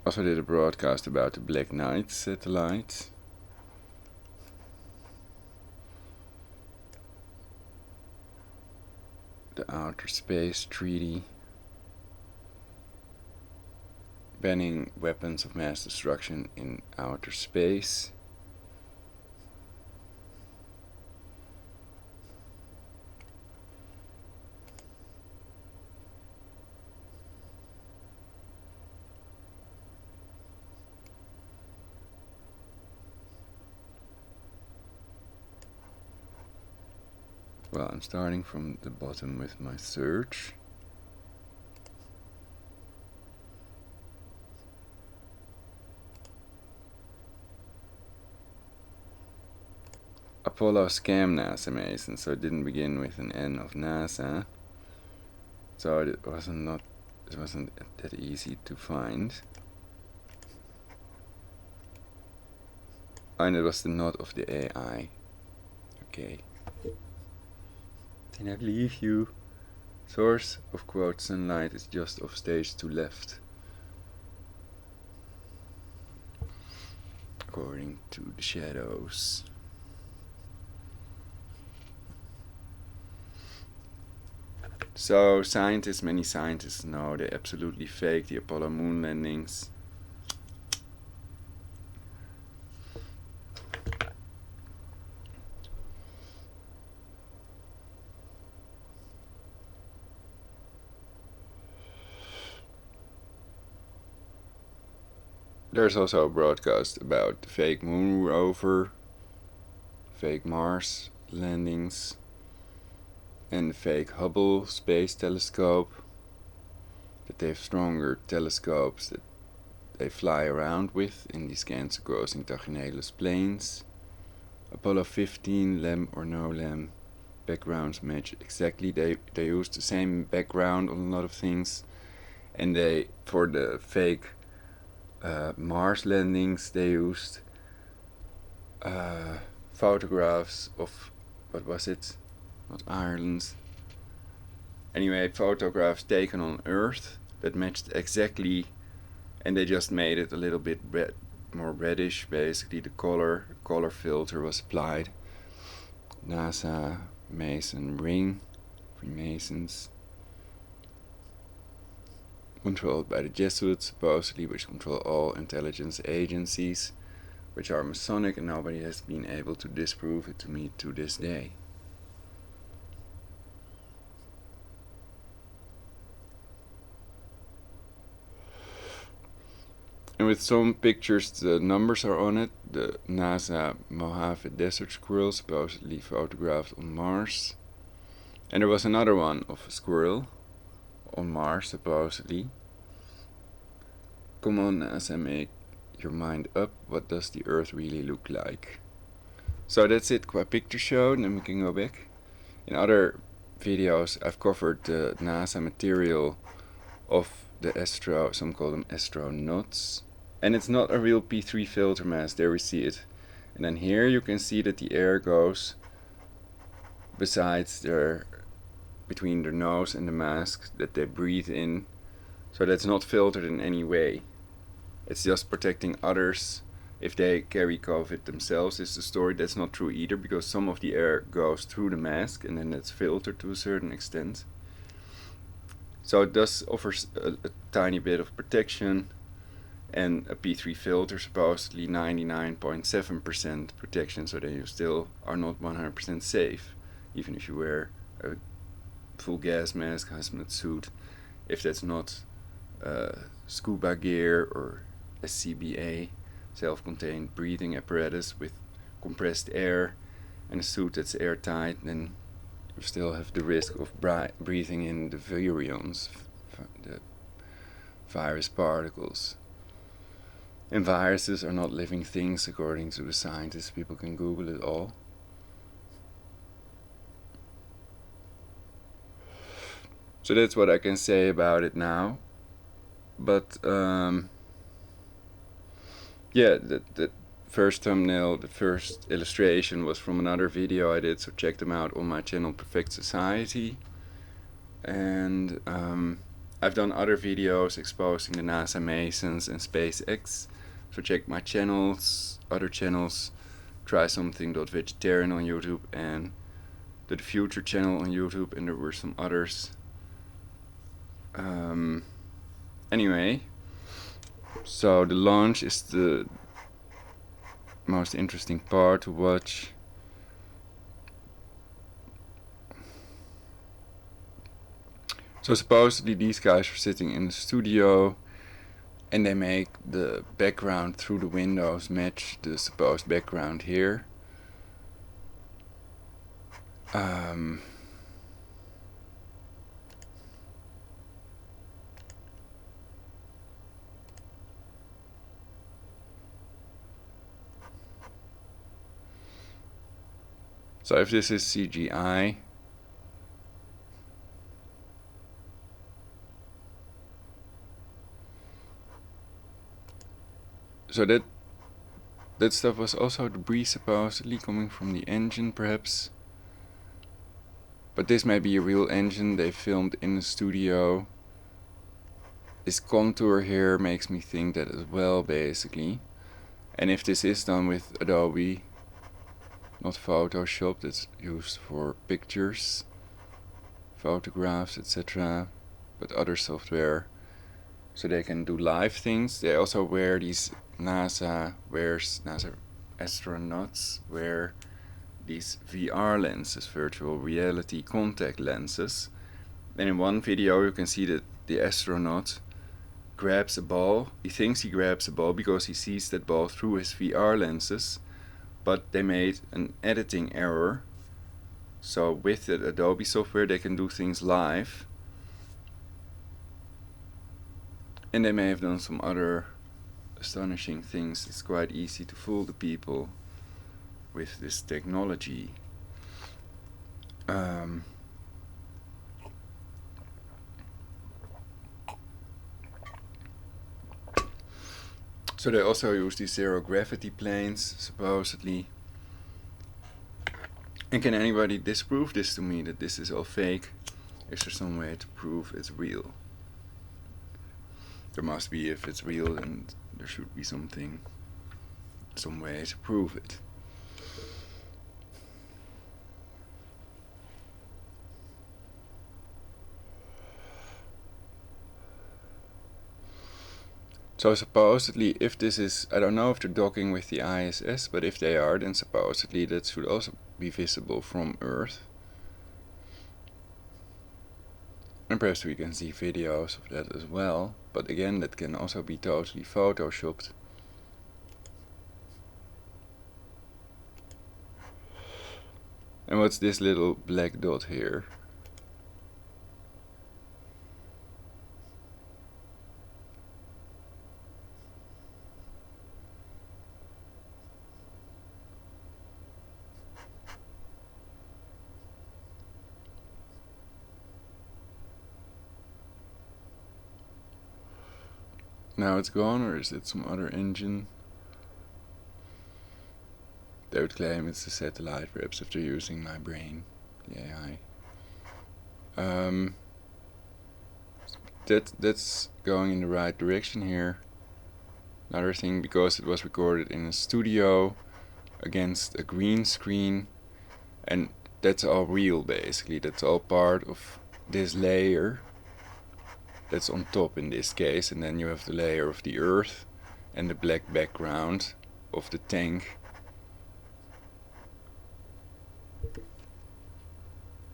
S1: also did a broadcast about the Black Knight satellite. The Outer Space Treaty, banning weapons of mass destruction in outer space. Well, I'm starting from the bottom with my search. Apollo scam NASA Mason, so it didn't begin with an N of NASA. So it wasn't that easy to find. And it was the nod of the AI. Okay. Then I believe you. Source of quote sunlight is just off stage to left. According to the shadows. So many scientists know they absolutely faked the Apollo moon landings. There's also a broadcast about the fake moon rover, fake Mars landings, and the fake Hubble space telescope, that they have stronger telescopes that they fly around with in these cancer-causing Tachinelus plains. Apollo 15, LEM or no LEM, backgrounds match exactly. They use the same background on a lot of things, and they, for the fake Mars landings, they used photographs of, what was it? Not Ireland. Anyway, photographs taken on Earth that matched exactly, and they just made it a little bit more reddish. Basically, the color filter was applied. NASA Mason ring, Freemasons, controlled by the Jesuits supposedly, which control all intelligence agencies, which are Masonic, and nobody has been able to disprove it to me to this day. And with some pictures, the numbers are on it. The NASA Mojave Desert Squirrel, supposedly photographed on Mars. And there was another one of a squirrel on Mars, supposedly. Come on, NASA, make your mind up. What does the Earth really look like? So that's it, qua picture show, and then we can go back. In other videos, I've covered the NASA material of the some call them astronauts. And it's not a real P3 filter mask, there we see it. And then here you can see that the air goes between their nose and the mask that they breathe in. So that's not filtered in any way. It's just protecting others if they carry COVID themselves. It's a story that's not true either, because some of the air goes through the mask and then it's filtered to a certain extent. So it does offer a tiny bit of protection, and a P3 filter supposedly 99.7% protection, so that you still are not 100% safe, even if you wear a full gas mask, hazmat suit, if that's not scuba gear or a CBA, self-contained breathing apparatus with compressed air, and a suit that's airtight, then you still have the risk of breathing in the virions, the virus particles. And viruses are not living things, according to the scientists. People can Google it all. So that's what I can say about it now. But yeah, the first thumbnail, the first illustration was from another video I did, so check them out on my channel Perfect Society. And I've done other videos exposing the NASA Masons and SpaceX, so check my channels, other channels, Try Something.Vegetarian on YouTube and the Future channel on YouTube, and there were some others. Anyway, so the launch is the most interesting part to watch. So supposedly these guys are sitting in the studio and they make the background through the windows match the supposed background here. So if this is CGI, so that stuff was also debris supposedly coming from the engine perhaps. But this may be a real engine they filmed in the studio. This contour here makes me think that as well, basically. And if this is done with Adobe, not Photoshop, that's used for pictures, photographs, etc., but other software, so they can do live things. They also wear these NASA astronauts wear these VR lenses, virtual reality contact lenses. And in one video you can see that the astronaut grabs a ball. He thinks he grabs a ball because he sees that ball through his VR lenses, but they made an editing error. So with the Adobe software they can do things live. And they may have done some other astonishing things. It's quite easy to fool the people with this technology. So they also use these zero gravity planes, supposedly. And can anybody disprove this to me, that this is all fake? Is there some way to prove it's real? There must be. If it's real, then there should be some way to prove it. So supposedly, if this is, I don't know if they're docking with the ISS, but if they are, then supposedly that should also be visible from Earth. And perhaps we can see videos of that as well, but again, that can also be totally photoshopped. And what's this little black dot here? Now it's gone, or is it some other engine? They would claim it's a satellite, perhaps, if they're using my brain, the AI. That's going in the right direction here. Another thing, because it was recorded in a studio against a green screen, and that's all real basically. That's all part of this layer that's on top in this case, and then you have the layer of the Earth and the black background of the tank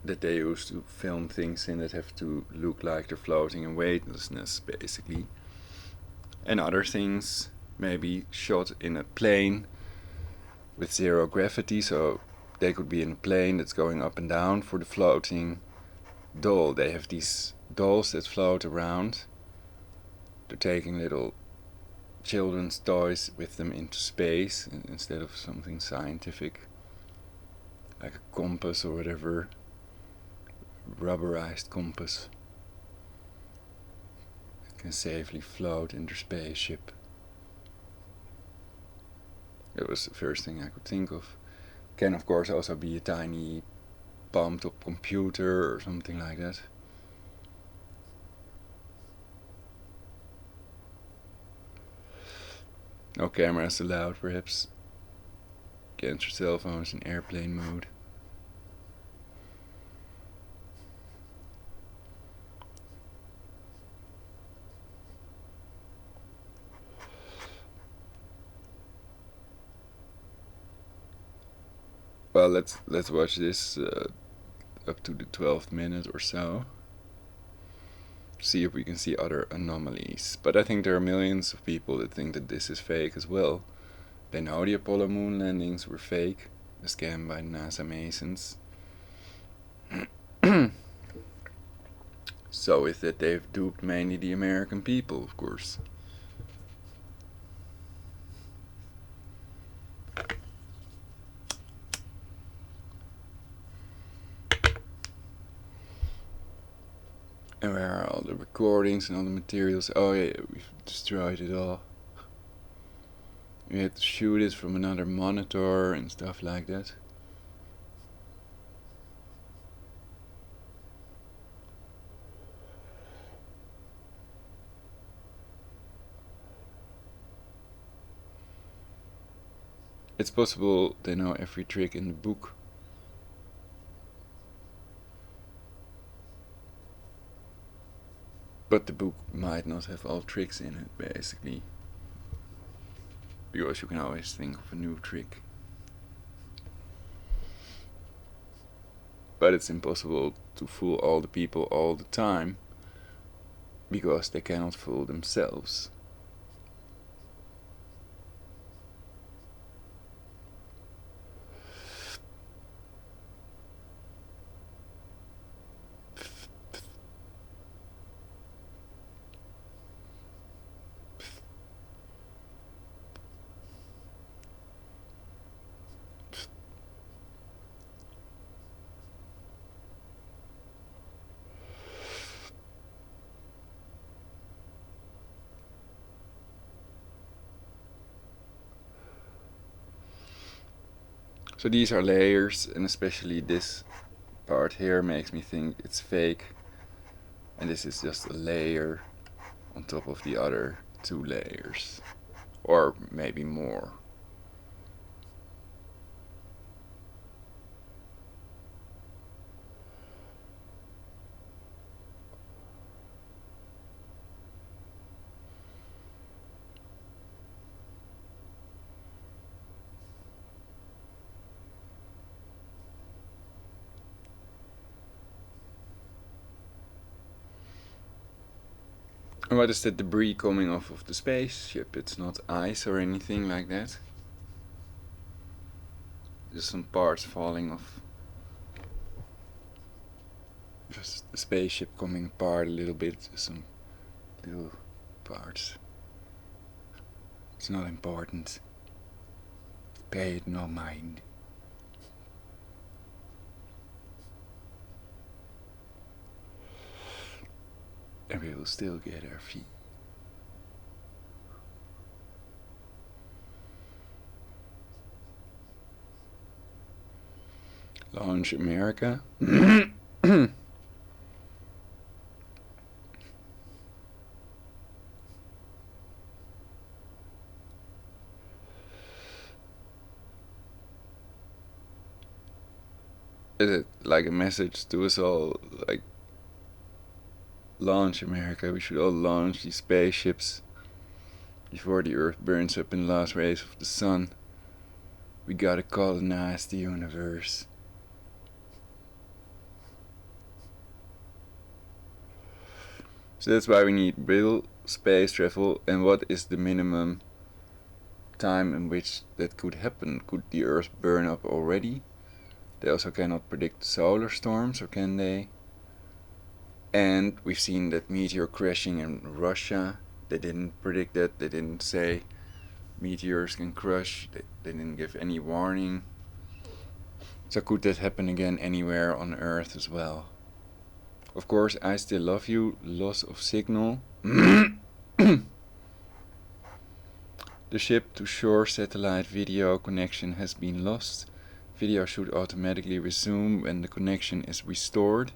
S1: that they use to film things in that have to look like they're floating in weightlessness basically. And other things maybe shot in a plane with zero gravity, so they could be in a plane that's going up and down for the floating doll. They have these dolls that float around. They're taking little children's toys with them into space instead of something scientific like a compass or whatever, rubberized compass that can safely float in their spaceship. That was the first thing I could think of. Can of course also be a tiny pumped up computer or something like that. No cameras allowed, perhaps. Can't your cell phones in airplane mode. Well, let's watch this up to the 12th minute or so. See if we can see other anomalies. But I think there are millions of people that think that this is fake as well. They know the Apollo moon landings were fake, a scam by NASA Masons. So with that, they've duped mainly the American people, of course. And where are all the recordings and all the materials? Oh yeah, we've destroyed it all. We had to shoot it from another monitor and stuff like that. It's possible they know every trick in the book. But the book might not have all tricks in it, basically. Because you can always think of a new trick. But it's impossible to fool all the people all the time, because they cannot fool themselves. So these are layers, and especially this part here makes me think it's fake. And this is just a layer on top of the other two layers. Or maybe more. And what is that debris coming off of the spaceship? It's not ice or anything like that. Just some parts falling off. Just the spaceship coming apart a little bit. Just some little parts. It's not important. Pay it no mind. And we will still get our fee. Launch America. Is it like a message to us all, like, launch America, we should all launch these spaceships before the Earth burns up in the last rays of the sun. We gotta colonize the universe. So that's why we need real space travel. And what is the minimum time in which that could happen? Could the Earth burn up already? They also cannot predict solar storms, or can they? And we've seen that meteor crashing in Russia. They didn't predict that. They didn't say meteors can crash. They didn't give any warning. So could that happen again anywhere on Earth as well? Of course, I still love you. Loss of signal. The ship-to-shore satellite video connection has been lost. Video should automatically resume when the connection is restored.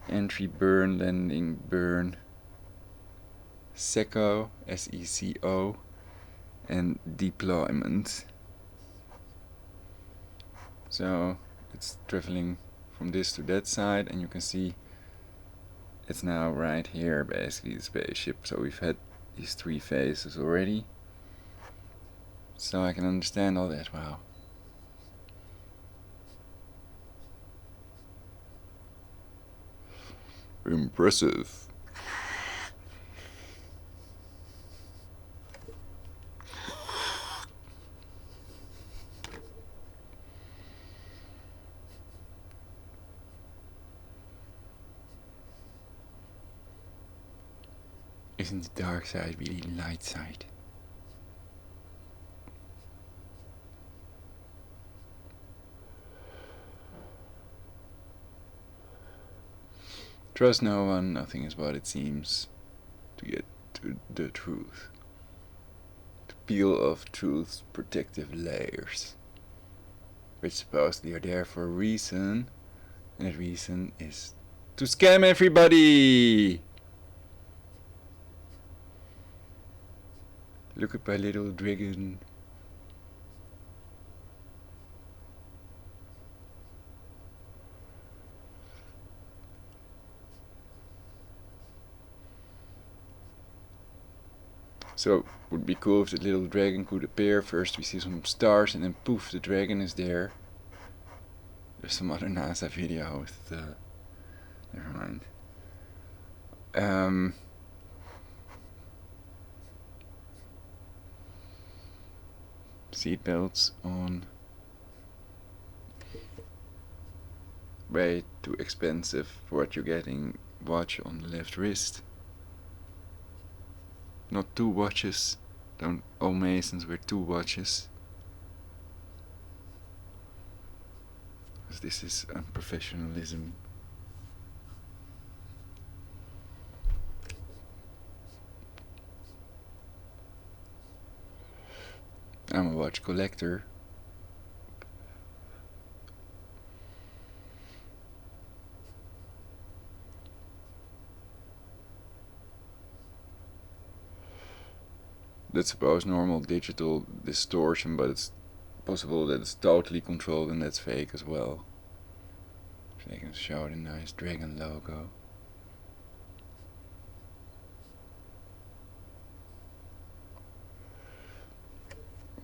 S1: Entry burn, landing burn. SECO, SECO, and deployment. So it's traveling from this to that side, and you can see it's now right here, basically, the spaceship. So we've had these 3 phases already. So I can understand all that. Wow. Impressive. Isn't the dark side really the light side? Trust no one, nothing is what it seems. To get to the truth. To peel off truth's protective layers. Which supposedly are there for a reason. And that reason is to scam everybody! Look at my little dragon. So, would be cool if the little dragon could appear. First we see some stars and then poof, the dragon is there. There's some other NASA video with never mind. Seatbelts on. Way too expensive for what you're getting. Watch on the left wrist. Not 2 watches. Don't all Masons wear 2 watches. Because this is unprofessionalism. I'm a watch collector. That's supposed normal digital distortion, but it's possible that it's totally controlled and that's fake as well. So they can show the nice dragon logo.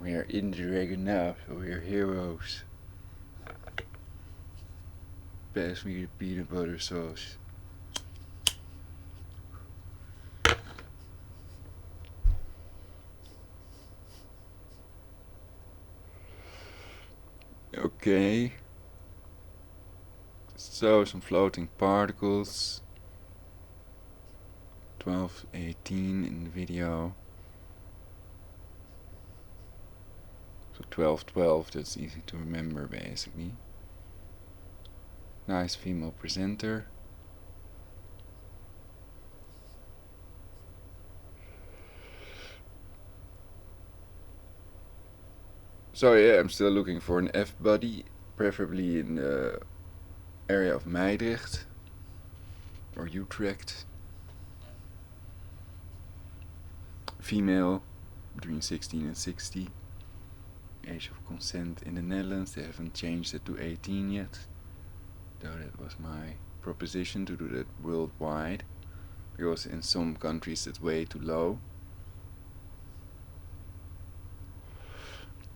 S1: We are in the dragon now, so we are heroes. Pass me the peanut butter sauce. Okay. So some floating particles. 12:18 in the video. So 12:12, that's easy to remember basically. Nice female presenter. So yeah, I'm still looking for an F-buddy, preferably in the area of Meidrecht or Utrecht. Female, between 16 and 60. Age of consent in the Netherlands, they haven't changed it to 18 yet. Though that was my proposition to do that worldwide. Because in some countries it's way too low.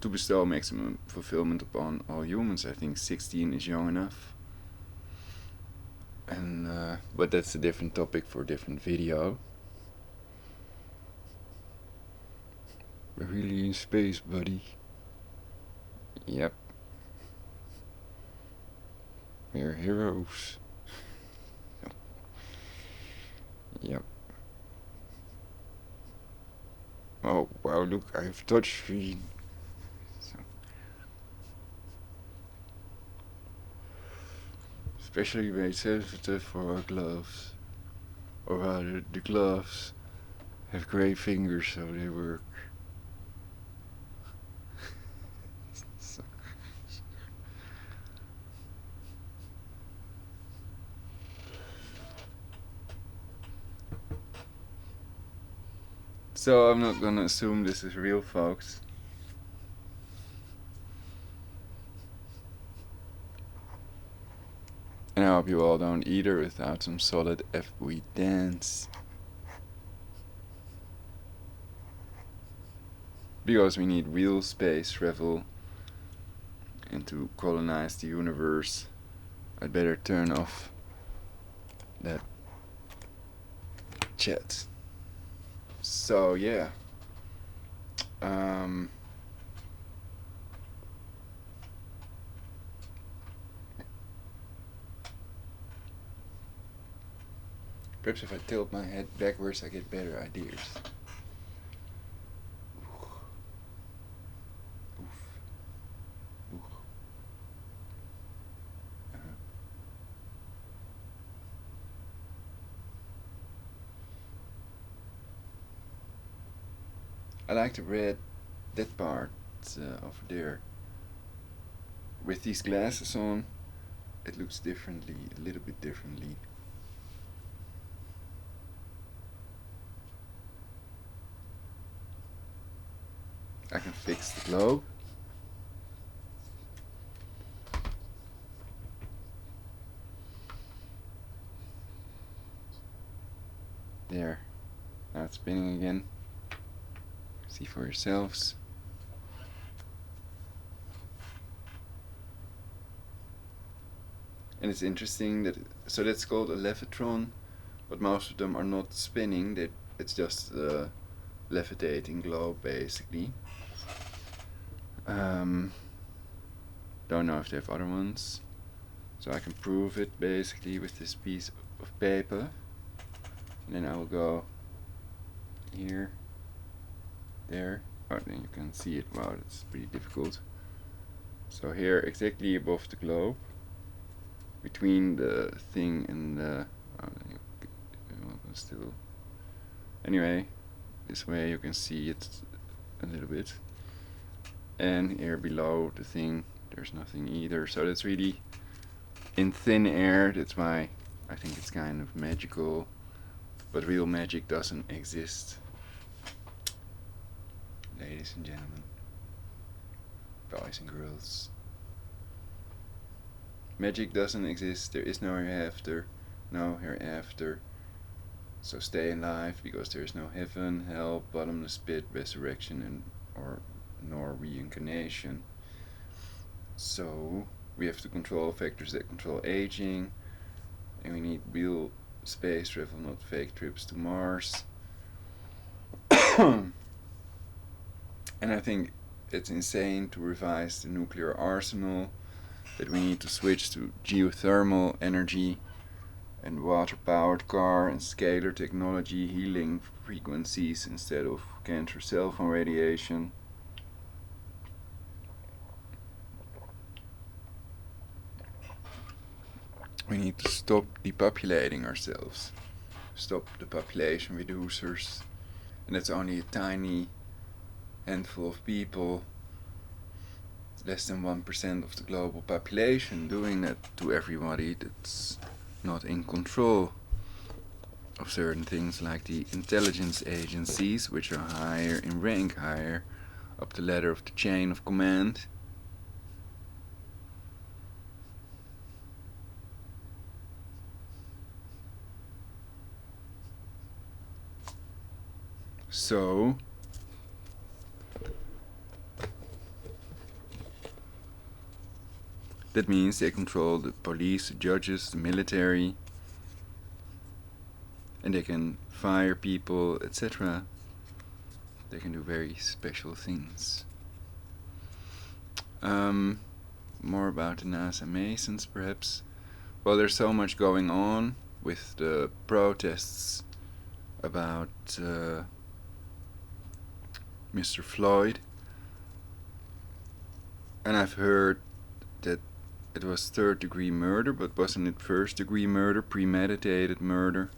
S1: To bestow maximum fulfillment upon all humans, I think 16 is young enough. And but that's a different topic for a different video. We're really in space, buddy. Yep. We're heroes. Yep. Oh wow, look, I have touchscreen. Especially made sensitive for our gloves. Or rather, the gloves have grey fingers, so they work. So I'm not gonna assume this is real, folks. And I hope you all don't either without some solid evidence. Because we need real space travel and to colonize the universe, I'd better turn off that chat. So yeah. Perhaps if I tilt my head backwards I get better ideas. I like the red, that part over there. With these glasses on, it looks differently, a little bit differently. I can fix the globe. There, now it's spinning again. See for yourselves. And it's interesting that, so that's called a levitron, but most of them are not spinning, it's just a levitating globe basically. Don't know if they have other ones, so I can prove it basically with this piece of paper. And then I will go here, there. Oh, then you can see it. Wow, that's pretty difficult. So here, exactly above the globe, between the thing and the. Oh, then you still. Anyway, this way you can see it a little bit. And here below the thing, there's nothing either. So that's really in thin air. That's why I think it's kind of magical. But real magic doesn't exist. Ladies and gentlemen, boys and girls. Magic doesn't exist. There is no hereafter. No hereafter. So stay alive, because there is no heaven, hell, bottomless pit, resurrection, nor reincarnation. So we have to control factors that control aging, and we need real space travel, not fake trips to Mars. And I think it's insane to revise the nuclear arsenal, that we need to switch to geothermal energy and water-powered car and scalar technology, healing frequencies instead of cancer cell phone radiation. We need to stop depopulating ourselves, stop the population reducers, and that's only a tiny handful of people, less than 1% of the global population, doing that to everybody that's not in control of certain things, like the intelligence agencies, which are higher in rank, higher up the ladder of the chain of command. So that means they control the police, the judges, the military, and they can fire people, etc. They can do very special things. More about the NASA Masons, perhaps. Well, there's so much going on with the protests about Mr. Floyd, and I've heard that it was third-degree murder, but wasn't it first-degree murder, premeditated murder?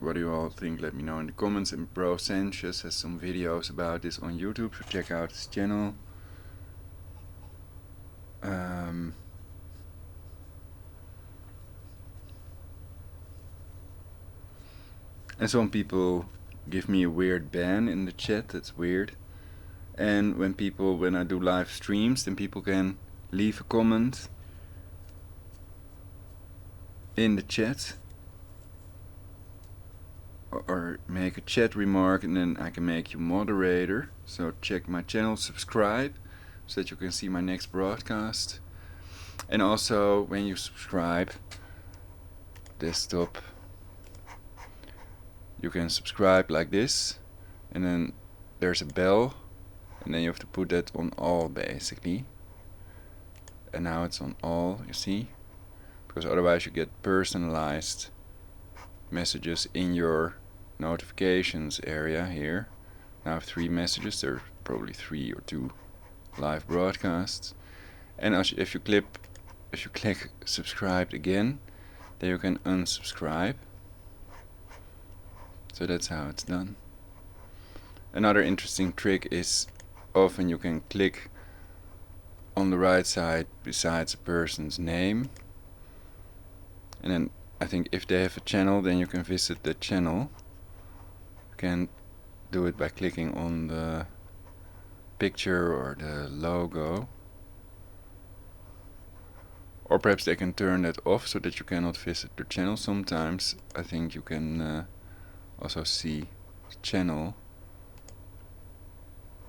S1: What do you all think? Let me know in the comments. And Bro Sanchez has some videos about this on YouTube, so check out his channel. And some people give me a weird ban in the chat. That's weird. And when I do live streams, then people can leave a comment in the chat or make a chat remark, and then I can make you moderator. So check my channel, subscribe, so that you can see my next broadcast. And also, when you subscribe, desktop, you can subscribe like this, and then there's a bell, and then you have to put that on all basically. And now it's on all, you see, because otherwise you get personalized messages in your notifications area here. Now I have 3 messages, there are probably 3 or 2 live broadcasts. And if you click subscribed again, then you can unsubscribe. So that's how it's done. Another interesting trick is often you can click on the right side besides a person's name, and then I think if they have a channel, then you can visit the channel. You can do it by clicking on the picture or the logo, or perhaps they can turn that off so that you cannot visit the channel. Sometimes I think you can also see the channel.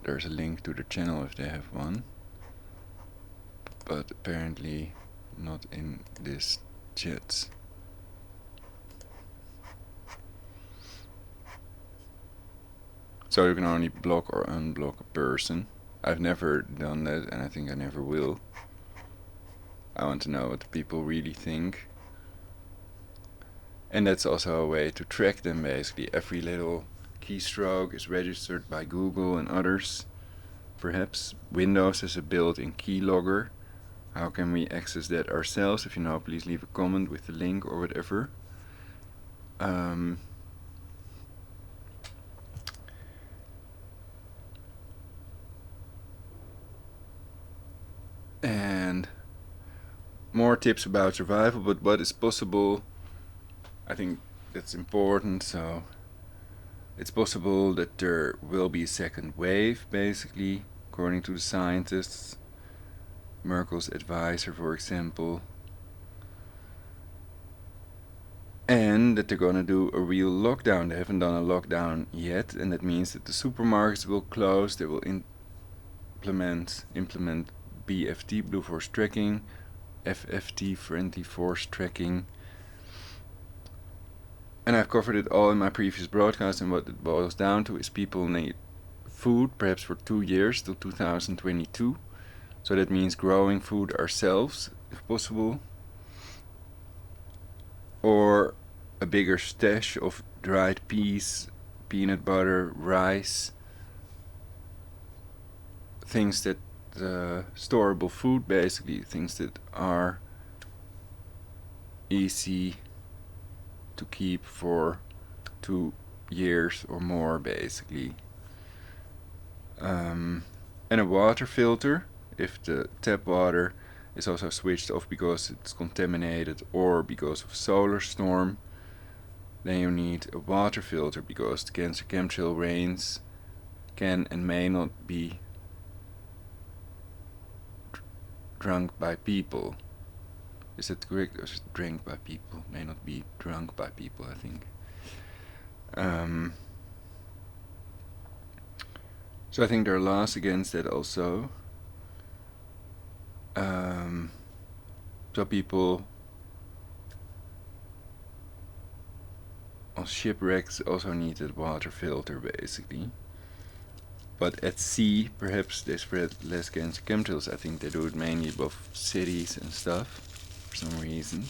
S1: There's a link to the channel if they have one, but apparently not in this chat. So you can only block or unblock a person. I've never done that, and I think I never will. I want to know what the people really think. And that's also a way to track them basically. Every little keystroke is registered by Google and others. Perhaps Windows has a built-in keylogger. How can we access that ourselves? If you know, please leave a comment with the link or whatever. And more tips about survival, but what is possible, I think that's important. So it's possible that there will be a second wave, basically, according to the scientists. Merkel's advisor, for example. And that they're gonna do a real lockdown. They haven't done a lockdown yet, and that means that the supermarkets will close. They will implement BFT, Blue Force Tracking, FFT, Friendly Force Tracking. And I've covered it all in my previous broadcast, and what it boils down to is people need food, perhaps for 2 years, till 2022. So that means growing food ourselves, if possible. Or a bigger stash of dried peas, peanut butter, rice. Things that storable food, basically, things that are easy to keep for 2 years or more, basically. And a water filter, if the tap water is also switched off because it's contaminated or because of a solar storm, then you need a water filter, because the chemtrail rains can and may not be drunk by people. Is that correct? Or is it drank by people? May not be drunk by people, I think. So I think there are laws against that also. So people on shipwrecks also need a water filter, basically. But at sea, perhaps they spread less against chemtrails. I think they do it mainly above cities and stuff, for some reason.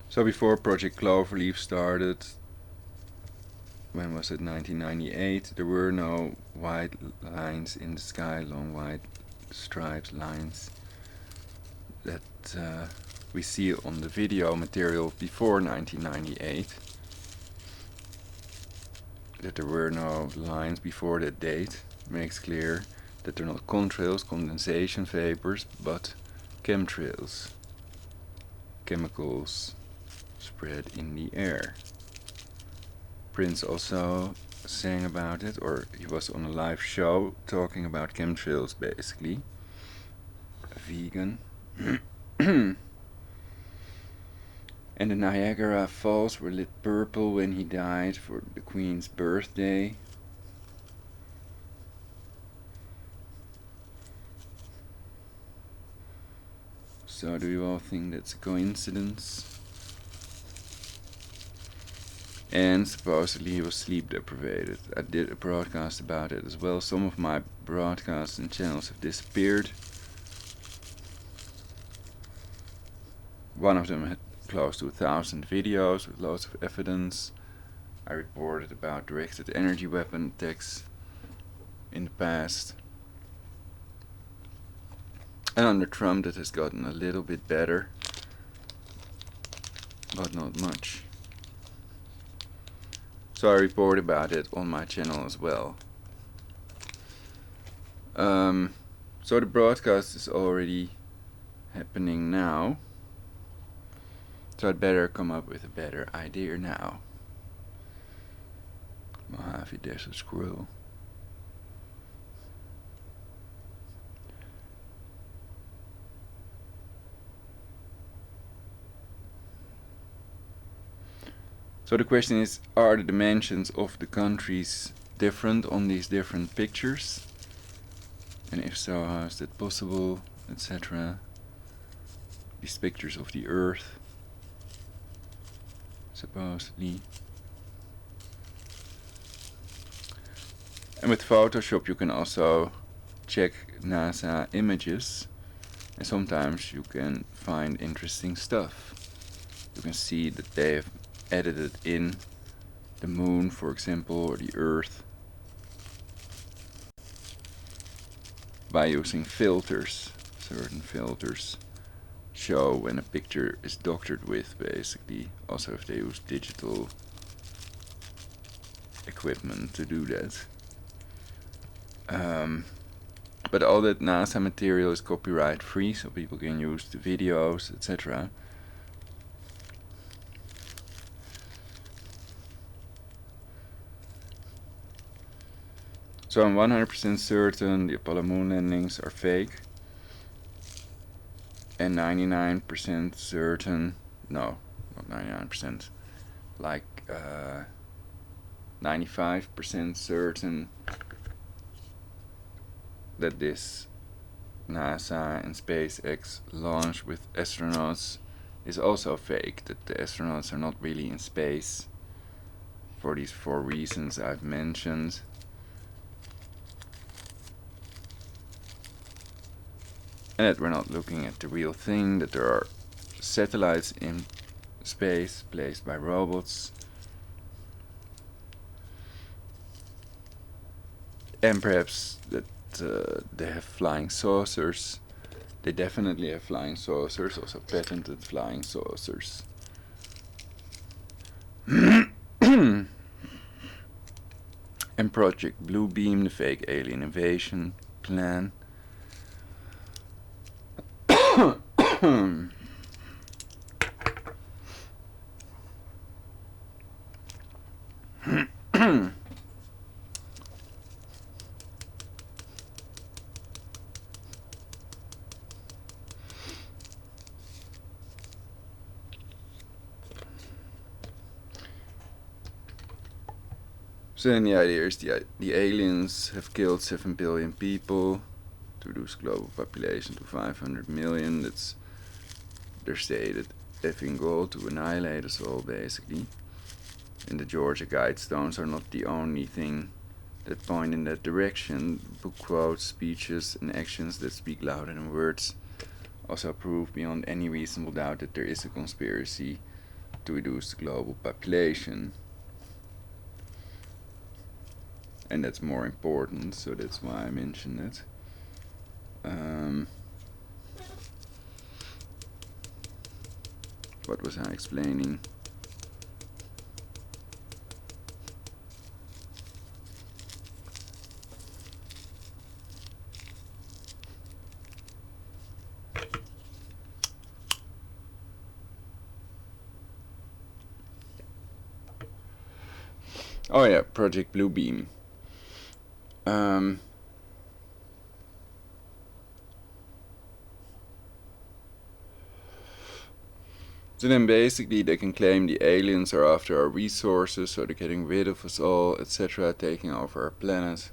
S1: So before Project Cloverleaf started, when was it, 1998, there were no white lines in the sky, long white stripes, lines that we see on the video material before 1998. That there were no lines before that date makes clear that they're not contrails, condensation vapors, but chemtrails, chemicals spread in the air. Prince also sang about it, or he was on a live show talking about chemtrails basically. A vegan. And the Niagara Falls were lit purple when he died for the Queen's birthday. So do you all think that's a coincidence? And supposedly he was sleep deprived. I did a broadcast about it as well. Some of my broadcasts and channels have disappeared. One of them had close to 1,000 videos with loads of evidence. I reported about directed energy weapon attacks in the past. And under Trump that has gotten a little bit better, but not much. So I report about it on my channel as well. So the broadcast is already happening now. So I'd better come up with a better idea now. Mojave Desert Squirrel. So the question is, are the dimensions of the countries different on these different pictures? And if so, how is that possible, etc. These pictures of the Earth, supposedly. And with Photoshop you can also check NASA images, and sometimes you can find interesting stuff. You can see that they have edited in the moon, for example, or the Earth, by using filters. Certain filters show when a picture is doctored with, basically. Also if they use digital equipment to do that. But all that NASA material is copyright free, so people can use the videos, etc. So I'm 100% certain the Apollo moon landings are fake. And 99% certain, no, not 99%, like 95% certain that this NASA and SpaceX launch with astronauts is also fake, that the astronauts are not really in space for these 4 reasons I've mentioned. And that we're not looking at the real thing, that there are satellites in space placed by robots. And perhaps that they have flying saucers. They definitely have flying saucers, also patented flying saucers. And Project Bluebeam, the fake alien invasion plan. So then the idea is the aliens have killed 7 billion people to reduce global population to 500 million. That's their stated effing goal, to annihilate us all, basically. And the Georgia Guidestones are not the only thing that point in that direction. Book quotes, speeches, and actions that speak louder than words also prove beyond any reasonable doubt that there is a conspiracy to reduce the global population. And that's more important, so that's why I mentioned it. What was I explaining? Oh yeah, Project Bluebeam. So then basically they can claim the aliens are after our resources, so they're getting rid of us all, etc., taking over our planet.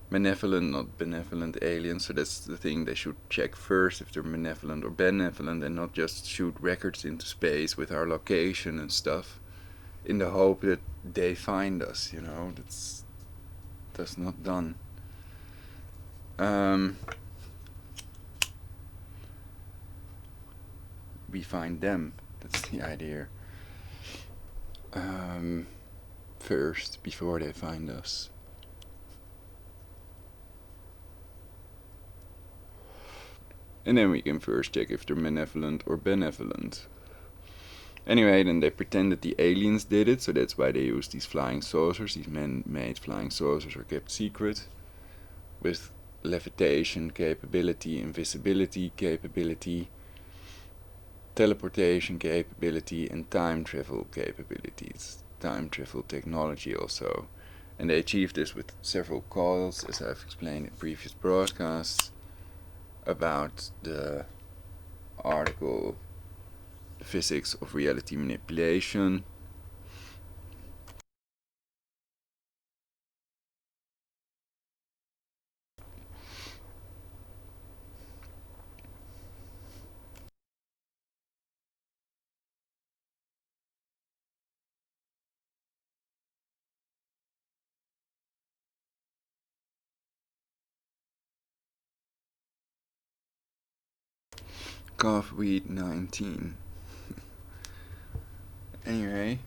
S1: Malevolent, not benevolent aliens, so that's the thing they should check first, if they're malevolent or benevolent, and not just shoot records into space with our location and stuff, in the hope that they find us, that's not done. We find them, that's the idea. First, before they find us. And then we can first check if they're malevolent or benevolent. Anyway, then they pretend that the aliens did it, so that's why they use these flying saucers. These man-made flying saucers are kept secret, with levitation capability, invisibility capability, teleportation capability, and time travel capabilities. Time travel technology also. And they achieve this with several coils, as I've explained in previous broadcasts about the article The Physics of Reality Manipulation. COVID-19. Anyway,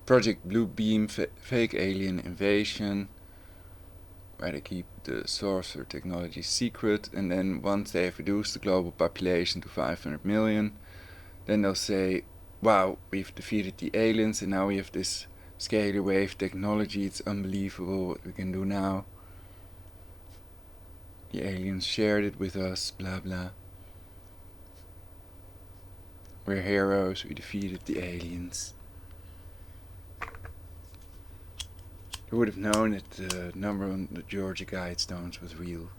S1: Project Bluebeam, fake alien invasion, where they keep the sorcerer technology secret, and then once they have reduced the global population to 500 million, then they'll say, wow, we've defeated the aliens and now we have this scalar wave technology, it's unbelievable what we can do now. The aliens shared it with us, blah blah. We're heroes, we defeated the aliens. Who would have known that the number on the Georgia Guidestones was real?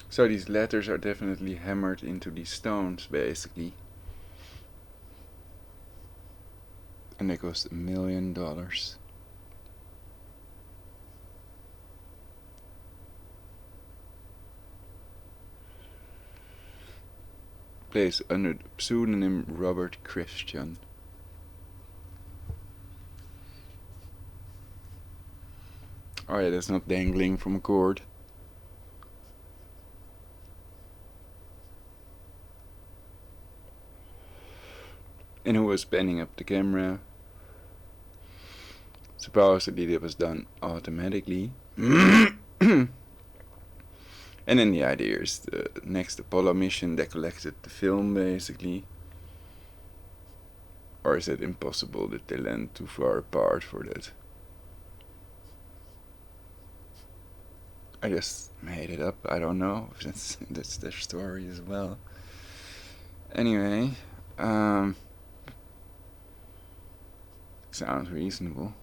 S1: So these letters are definitely hammered into these stones, basically. And they cost $1 million. Placed under the pseudonym Robert Christian. Oh yeah, that's not dangling from a cord. And who was panning up the camera? Supposedly it was done automatically. And then the idea is the next Apollo mission they collected the film basically. Or is it impossible that they land too far apart for that? I just made it up, I don't know. That's their story as well. Anyway, sounds reasonable.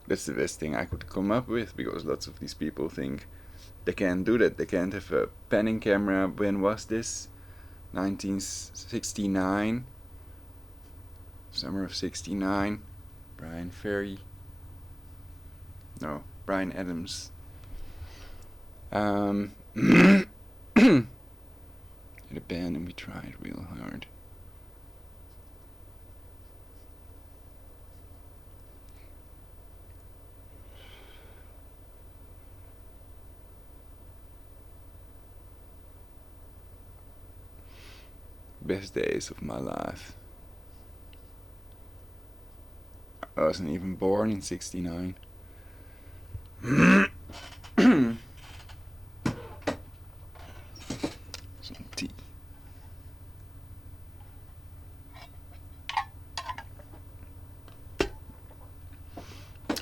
S1: That's the best thing I could come up with, because lots of these people think they can't do that. They can't have a panning camera. When was this? 1969. Summer of 69. Brian Ferry. No, Brian Adams. Had a band and we tried real hard. best days of my life. I wasn't even born in '69. Some tea.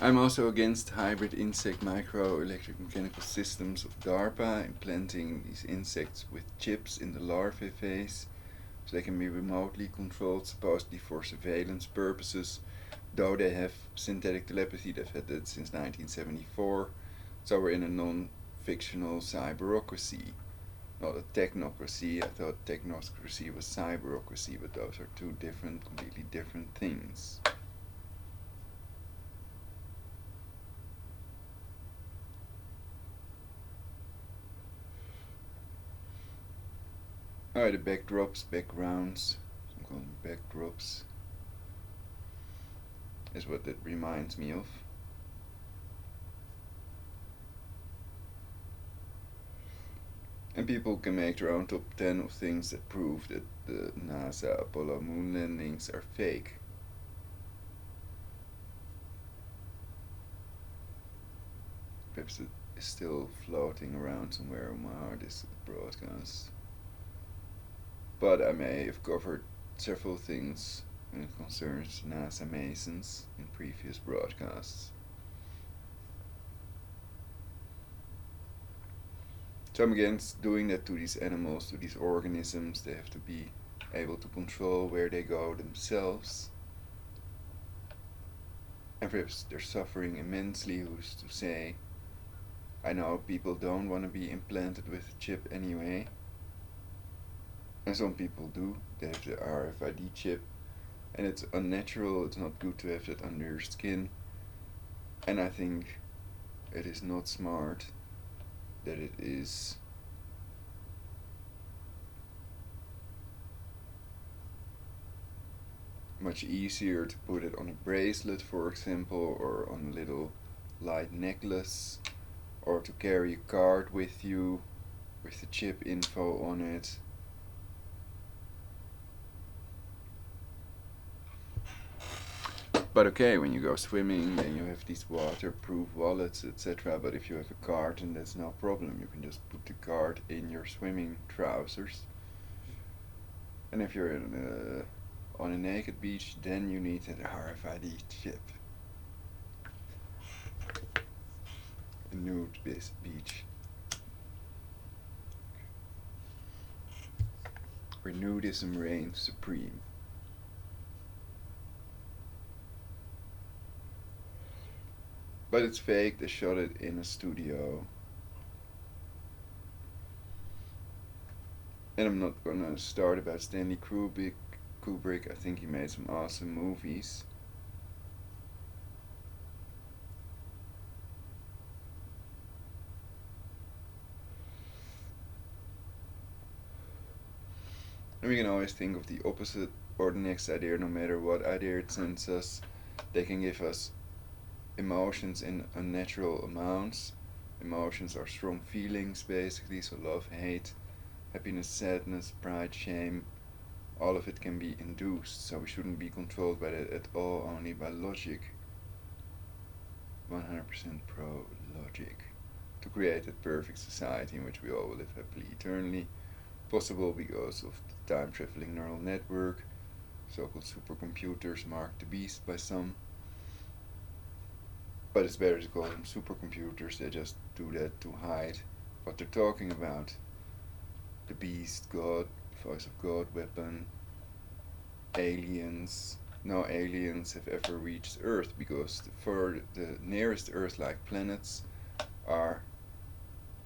S1: I'm also against hybrid insect micro-electromechanical systems of DARPA, implanting these insects with chips in the larvae phase so they can be remotely controlled, supposedly for surveillance purposes, though they have synthetic telepathy. They've had that since 1974, so we're in a non-fictional cyberocracy, not a technocracy. I thought technocracy was cyberocracy, but those are two different, completely different things. Alright, the backdrops, backgrounds, I'm calling them backdrops, is what that reminds me of. And people can make their own top 10 of things that prove that the NASA Apollo moon landings are fake. Perhaps it is still floating around somewhere on my hard disk broadcast. But I may have covered several things when it concerns NASA Masons in previous broadcasts. So I'm against doing that to these animals, to these organisms. They have to be able to control where they go themselves. And perhaps they're suffering immensely, who's to say. I know people don't want to be implanted with a chip anyway. And some people do. They have the RFID chip, and it's unnatural. It's not good to have that under your skin. And I think it is not smart that it is much easier to put it on a bracelet, for example, or on a little light necklace, or to carry a card with you with the chip info on it. But okay, when you go swimming, then you have these waterproof wallets, etc. But if you have a card, then that's no problem. You can just put the card in your swimming trousers. And if you're on a naked beach, then you need an RFID chip. A nude beach. Where nudism reigns supreme. But it's fake. They shot it in a studio. And I'm not gonna start about Stanley Kubrick. I think he made some awesome movies. And we can always think of the opposite or the next idea, no matter what idea it sends us. They can give us emotions in unnatural amounts. Emotions are strong feelings, basically, so love, hate, happiness, sadness, pride, shame, all of it can be induced, so we shouldn't be controlled by that at all, only by logic. 100% pro logic. To create that perfect society in which we all will live happily eternally. Possible because of the time-traveling neural network, so-called supercomputers marked the beast by some. But it's better to call them supercomputers. They just do that to hide what they're talking about. The beast, God, voice of God, weapon, aliens. No aliens have ever reached Earth because the nearest Earth-like planets are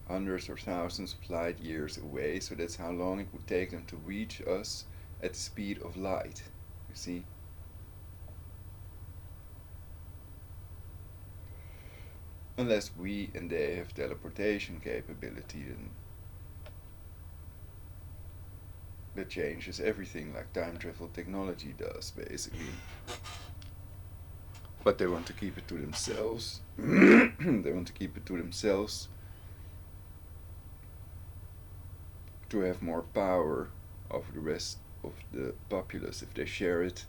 S1: hundreds or thousands of light years away. So that's how long it would take them to reach us at the speed of light. You see? Unless we and they have teleportation capability, then that changes everything, like time travel technology does, basically. But they want to keep it to themselves. They want to keep it to themselves to have more power over the rest of the populace. If they share it,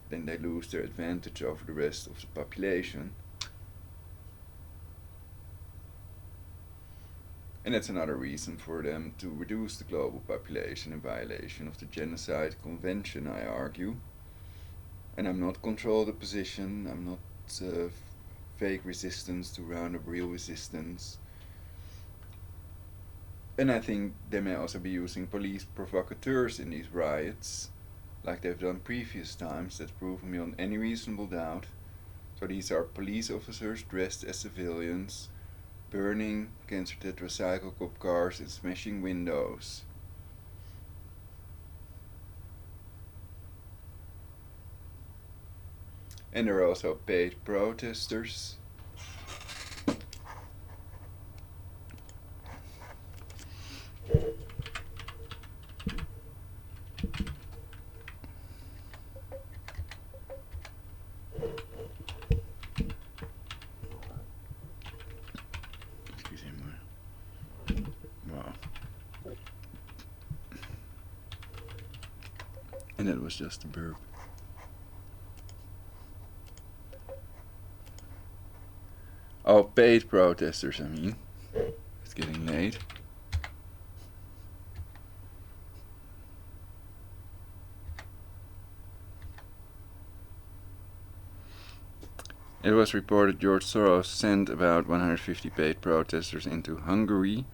S1: then they lose their advantage over the rest of the population. And that's another reason for them to reduce the global population in violation of the Genocide Convention, I argue. And I'm not control the position, I'm not fake resistance to round up real resistance. And I think they may also be using police provocateurs in these riots, like they've done previous times. That's proven beyond any reasonable doubt. So these are police officers dressed as civilians, burning cancer recycle cop cars and smashing windows. And there are also paid protesters. Wow. And it was just a burp. Oh, paid protesters, I mean. It's getting late. It was reported George Soros sent about 150 paid protesters into Hungary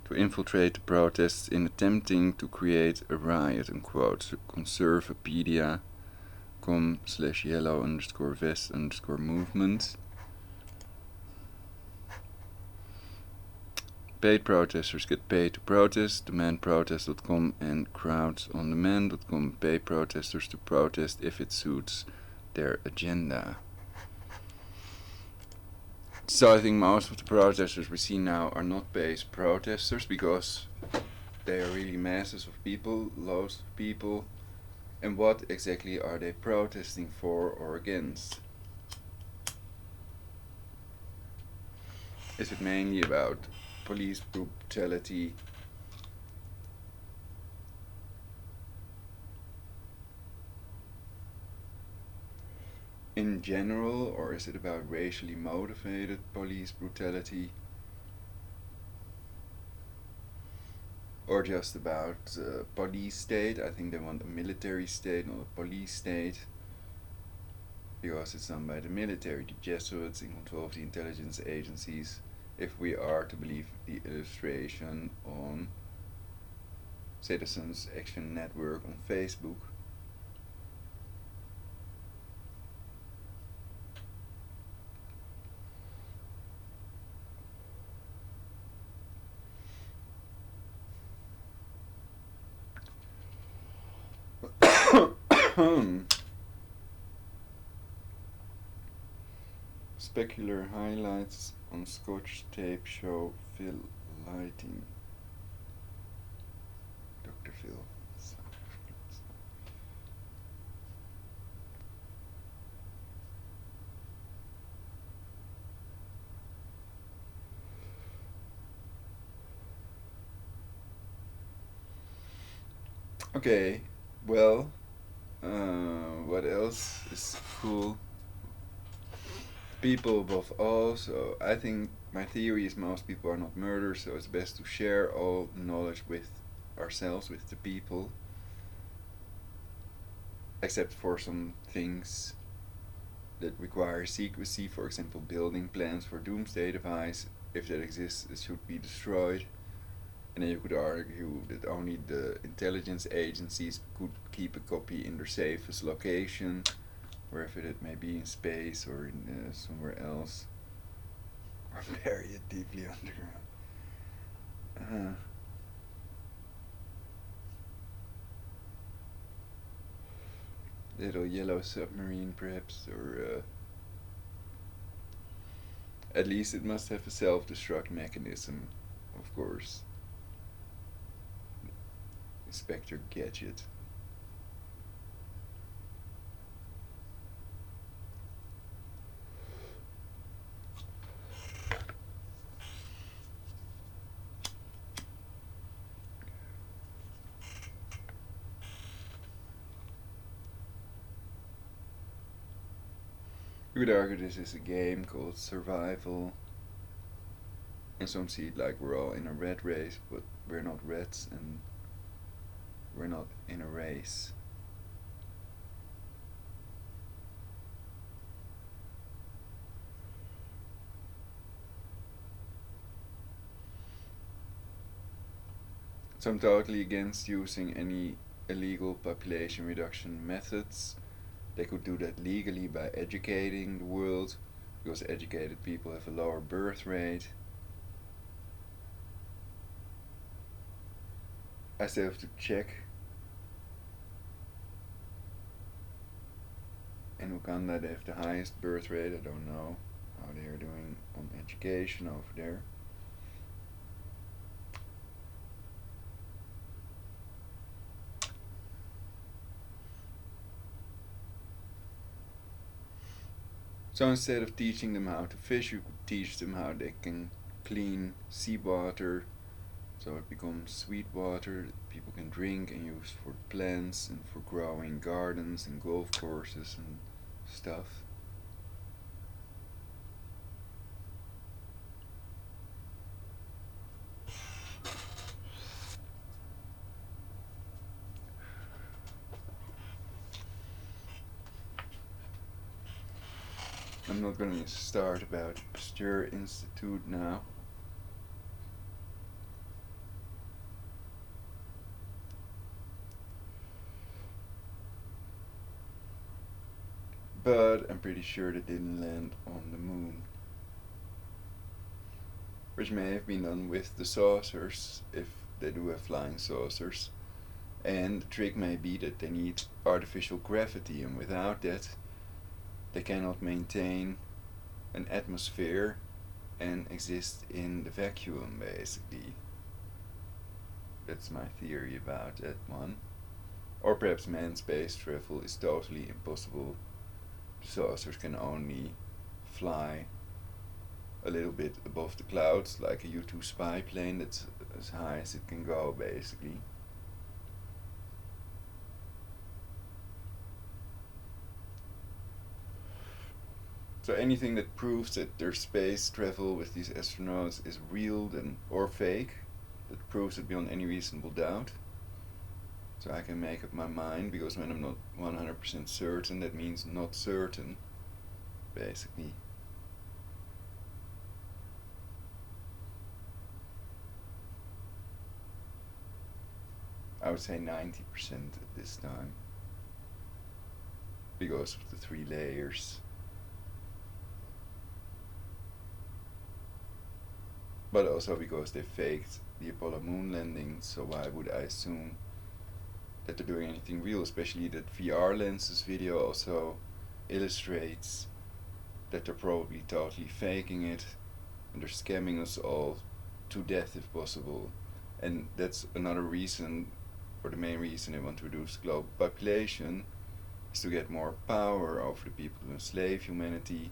S1: to infiltrate the protests in attempting to create a riot, unquote. Conservapedia.com/yellow_vest_movement. Paid protesters get paid to protest. Demandprotest.com and crowdsondemand.com pay protesters to protest if it suits their agenda. So I think most of the protesters we see now are not paid protesters, because they are really masses of people, loads of people. And what exactly are they protesting for or against? Is it mainly about police brutality? In general, or is it about racially motivated police brutality? Or just about police state? I think they want a military state, not a police state, because it's done by the military, the Jesuits, in control of the intelligence agencies, if we are to believe the illustration on Citizens Action Network on Facebook. Specular highlights on Scotch tape show Phil lighting. Dr. Phil. Okay, well, what else is cool? People above all. So I think my theory is most people are not murderers, so it's best to share all knowledge with ourselves, with the people, except for some things that require secrecy. For example, building plans for doomsday device. If that exists, it should be destroyed. And then you could argue that only the intelligence agencies could keep a copy in their safest location, wherever it may be, in space or in somewhere else, or bury it deeply underground. Little yellow submarine, perhaps, or at least it must have a self-destruct mechanism, of course. Inspector Gadget. You could argue this is a game called survival, and some see it like we're all in a rat race, but we're not rats and we're not in a race. So I'm totally against using any illegal population reduction methods. They could do that legally by educating the world, because educated people have a lower birth rate. I still have to check. In Uganda they have the highest birth rate. I don't know how they are doing on education over there. So instead of teaching them how to fish, you could teach them how they can clean seawater, so it becomes sweet water that people can drink and use for plants and for growing gardens and golf courses and stuff. I'm not going to start about Pasteur Institute now. But I'm pretty sure they didn't land on the moon. Which may have been done with the saucers, if they do have flying saucers. And the trick may be that they need artificial gravity, and without that they cannot maintain an atmosphere and exist in the vacuum, basically. That's my theory about that one. Or perhaps manned space travel is totally impossible. The saucers can only fly a little bit above the clouds, like a U-2 spy plane. That's as high as it can go, basically. So anything that proves that their space travel with these astronauts is real or fake, that proves it beyond any reasonable doubt. So I can make up my mind, because when I'm not 100% certain, that means not certain, basically. I would say 90% at this time, because of the 3 layers. But also because they faked the Apollo moon landing, so why would I assume that they're doing anything real? Especially that VR lenses video also illustrates that they're probably totally faking it, and they're scamming us all to death if possible. And that's another reason, or the main reason they want to reduce global population, is to get more power over the people who enslave humanity.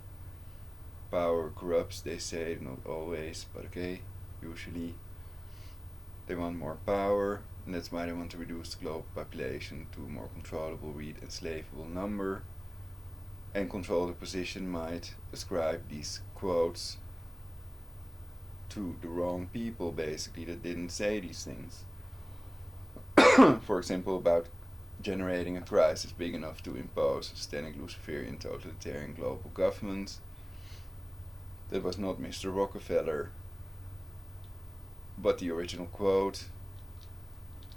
S1: Power corrupts, they say, not always, but okay, usually. They want more power, and that's why they want to reduce the global population to a more controllable, enslavable number. And Control the Position might ascribe these quotes to the wrong people, basically, that didn't say these things. For example, about generating a crisis big enough to impose a systemic Luciferian totalitarian global government. That was not Mr. Rockefeller, but the original quote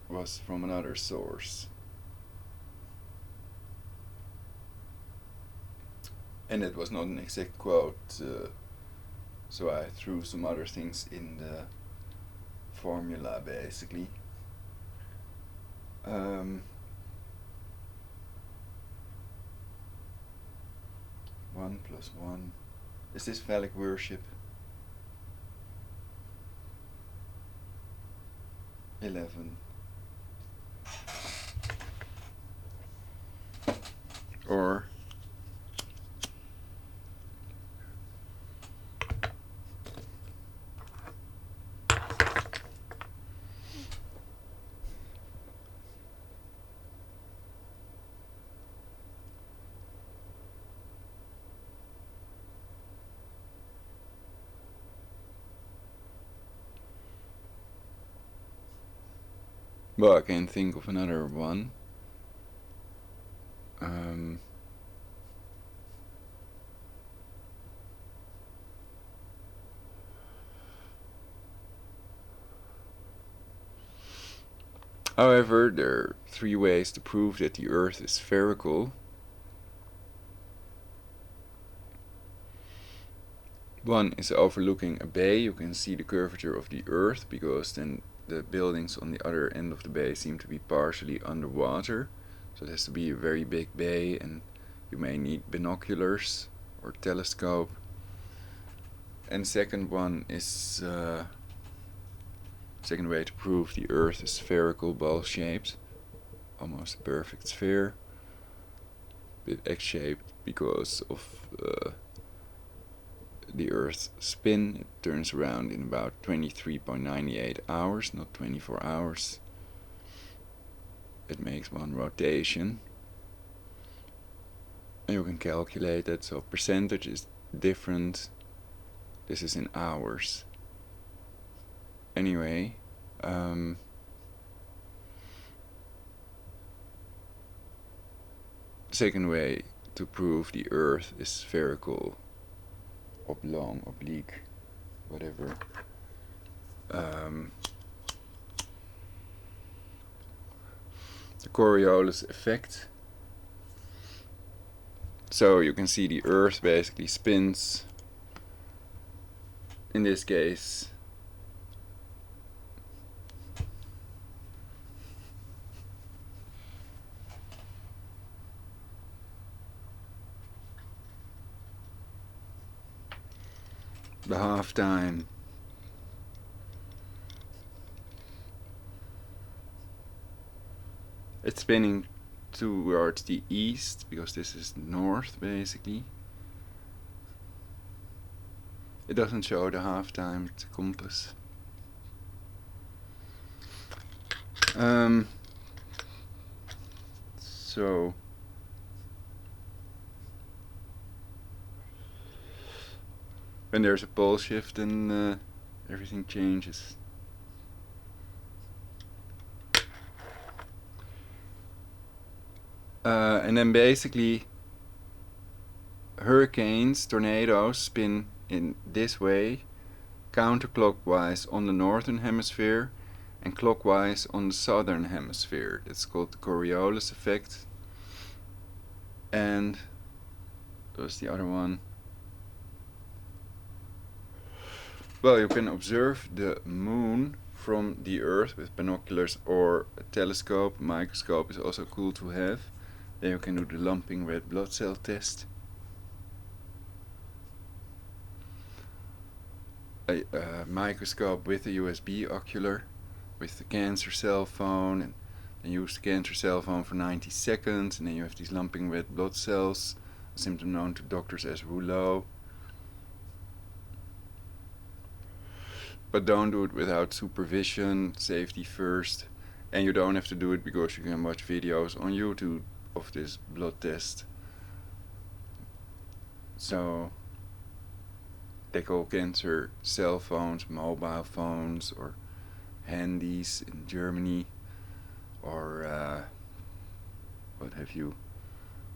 S1: was from another source. And it was not an exact quote, so I threw some other things in the formula, basically. 1 + 1. Is this phallic worship? 11. Or Well, I can think of another one. However, there are 3 ways to prove that the Earth is spherical. One is overlooking a bay. You can see the curvature of the Earth, because then the buildings on the other end of the bay seem to be partially underwater. So it has to be a very big bay, and you may need binoculars or telescope. And second one is second way to prove the Earth is spherical, ball-shaped, almost a perfect sphere, a bit X-shaped because of the Earth's spin. It turns around in about 23.98 hours, not 24 hours. It makes one rotation. And you can calculate that, so percentage is different. This is in hours. Anyway, second way to prove the Earth is spherical, oblong, oblique, whatever. The Coriolis effect. So you can see the Earth basically spins, in this case, the half time. It's spinning towards the east, because this is north basically. It doesn't show the half time, it's a compass. So when there's a pole shift, then everything changes. And then basically hurricanes, tornadoes spin in this way, counterclockwise on the northern hemisphere and clockwise on the southern hemisphere. It's called the Coriolis effect. And what's the other one? Well, you can observe the moon from the Earth with binoculars or a telescope. A microscope is also cool to have. Then you can do the lumping red blood cell test. A microscope with a USB ocular, with the cancer cell phone, and then use the cancer cell phone for 90 seconds, and then you have these lumping red blood cells, a symptom known to doctors as rouleau. But don't do it without supervision, safety first, and you don't have to do it because you can watch videos on YouTube of this blood test. So they call cancer cell phones, mobile phones, or handies in Germany, or what have you,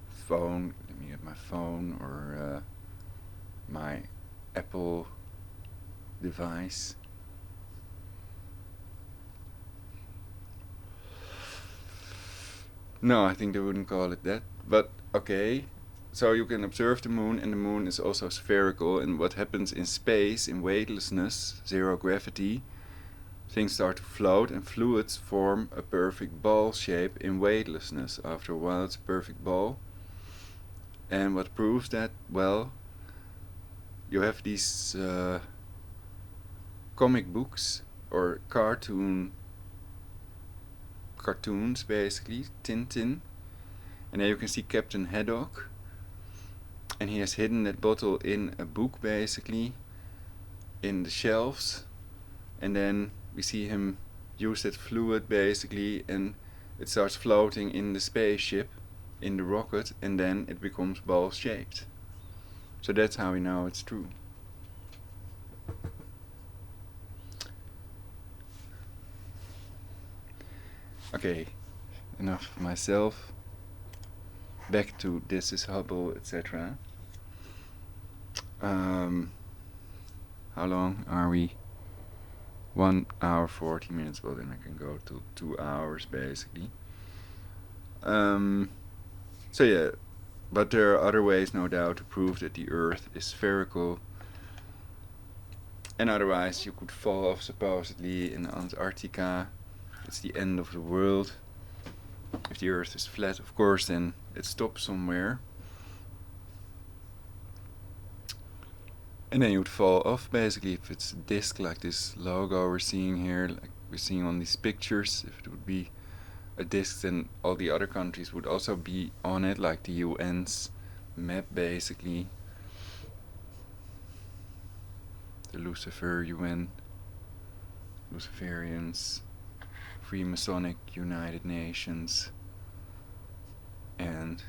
S1: phone, let me get my phone, or my Apple device. No, I think they wouldn't call it that, but okay. So you can observe the moon, and the moon is also spherical, and what happens in space, in weightlessness, zero gravity, things start to float, and fluids form a perfect ball shape in weightlessness. After a while it's a perfect ball. And what proves that? Well, you have these comic books or cartoons basically, Tintin, and there you can see Captain Haddock, and he has hidden that bottle in a book basically, in the shelves, and then we see him use that fluid basically, and it starts floating in the spaceship, in the rocket, and then it becomes ball shaped. So that's how we know it's true. Okay, enough of myself. Back to this is Hubble, etc. How long are we? 1 hour 40 minutes. Well, then I can go to 2 hours basically. So yeah, but there are other ways, no doubt, to prove that the Earth is spherical. And otherwise, you could fall off supposedly in Antarctica. It's the end of the world. If the Earth is flat, of course, then it stops somewhere. And then you would fall off basically if it's a disk like this logo we're seeing here, like we're seeing on these pictures. If it would be a disk, then all the other countries would also be on it, like the UN's map basically. The Lucifer UN, Luciferians, Freemasonic United Nations, and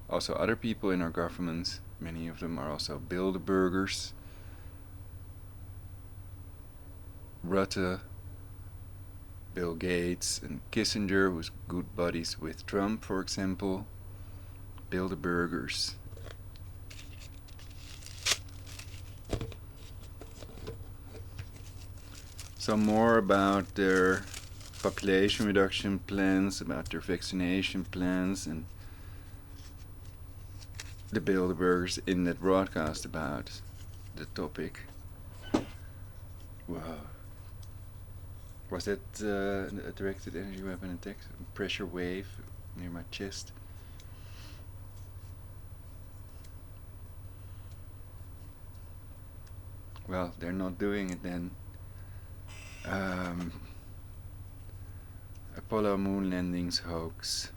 S1: also other people in our government. Many of them are also Bilderbergers. Rutte, Bill Gates, and Kissinger, who's good buddies with Trump, for example. Bilderbergers. Some more about their population reduction plans, about their vaccination plans, and the Bilderbergers in that broadcast about the topic. Wow. Was that a directed energy weapon attack? A pressure wave near my chest? Well, they're not doing it then. Apollo moon landings hoax.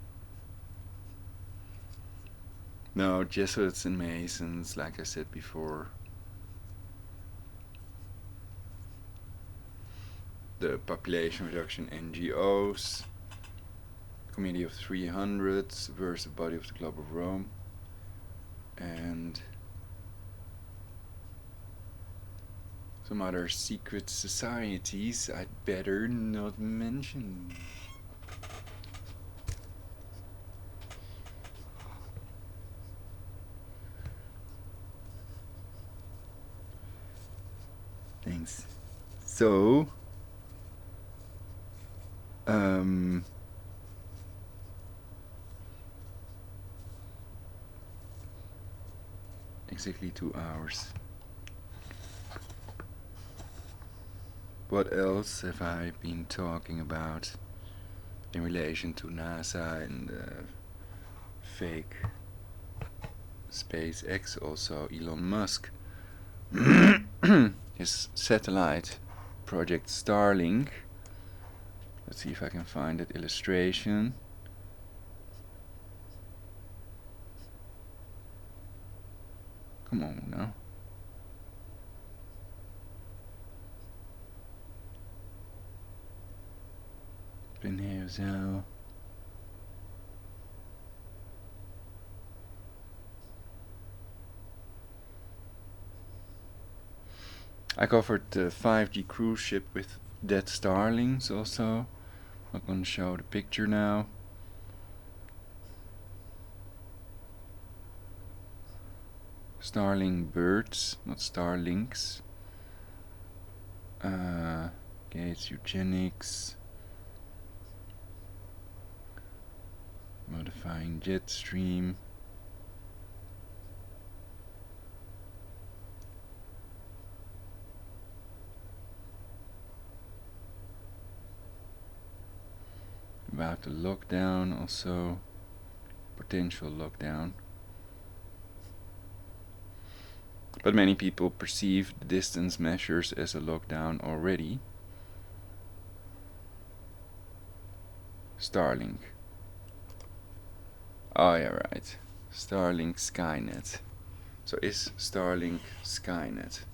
S1: No, Jesuits and Masons, like I said before. The population reduction NGOs, Committee of 300, Subversive Body of the Club of Rome, and some other secret societies I'd better not mention. Thanks. So, exactly 2 hours. What else have I been talking about in relation to NASA and fake SpaceX? Also Elon Musk. His satellite project Starlink. Let's see if I can find that illustration. Come on now. Ben hier zo. I covered the 5G cruise ship with dead starlings also. I'm not going to show the picture now. Starling birds, not starlinks. Gates eugenics. Modifying jet stream. About the lockdown also, potential lockdown. But many people perceive the distance measures as a lockdown already. Starlink. Oh yeah, right. Starlink Skynet. So is Starlink Skynet?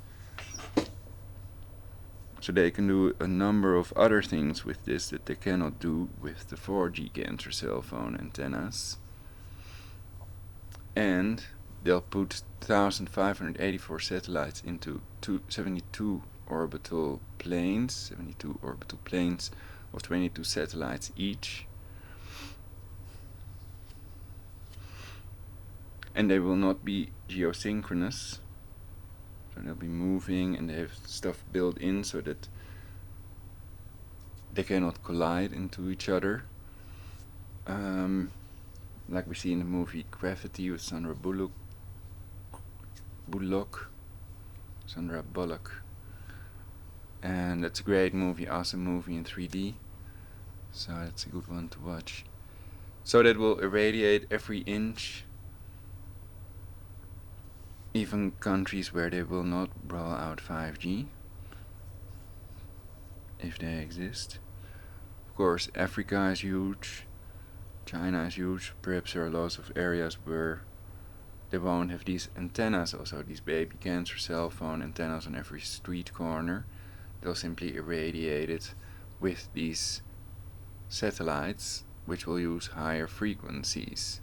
S1: So they can do a number of other things with this that they cannot do with the 4G Cancer cell phone antennas. And they'll put 1,584 satellites into 72 orbital planes of 22 satellites each. And they will not be geosynchronous, so they'll be moving, and they have stuff built in so that they cannot collide into each other. Like we see in the movie Gravity with Sandra Bullock. And that's a great movie, awesome movie in 3D. So that's a good one to watch. So that will irradiate every inch. Even countries where they will not roll out 5G, if they exist. Of course, Africa is huge, China is huge. Perhaps there are lots of areas where they won't have these antennas, also these baby cancer cell phone antennas on every street corner. They'll simply irradiate it with these satellites, which will use higher frequencies.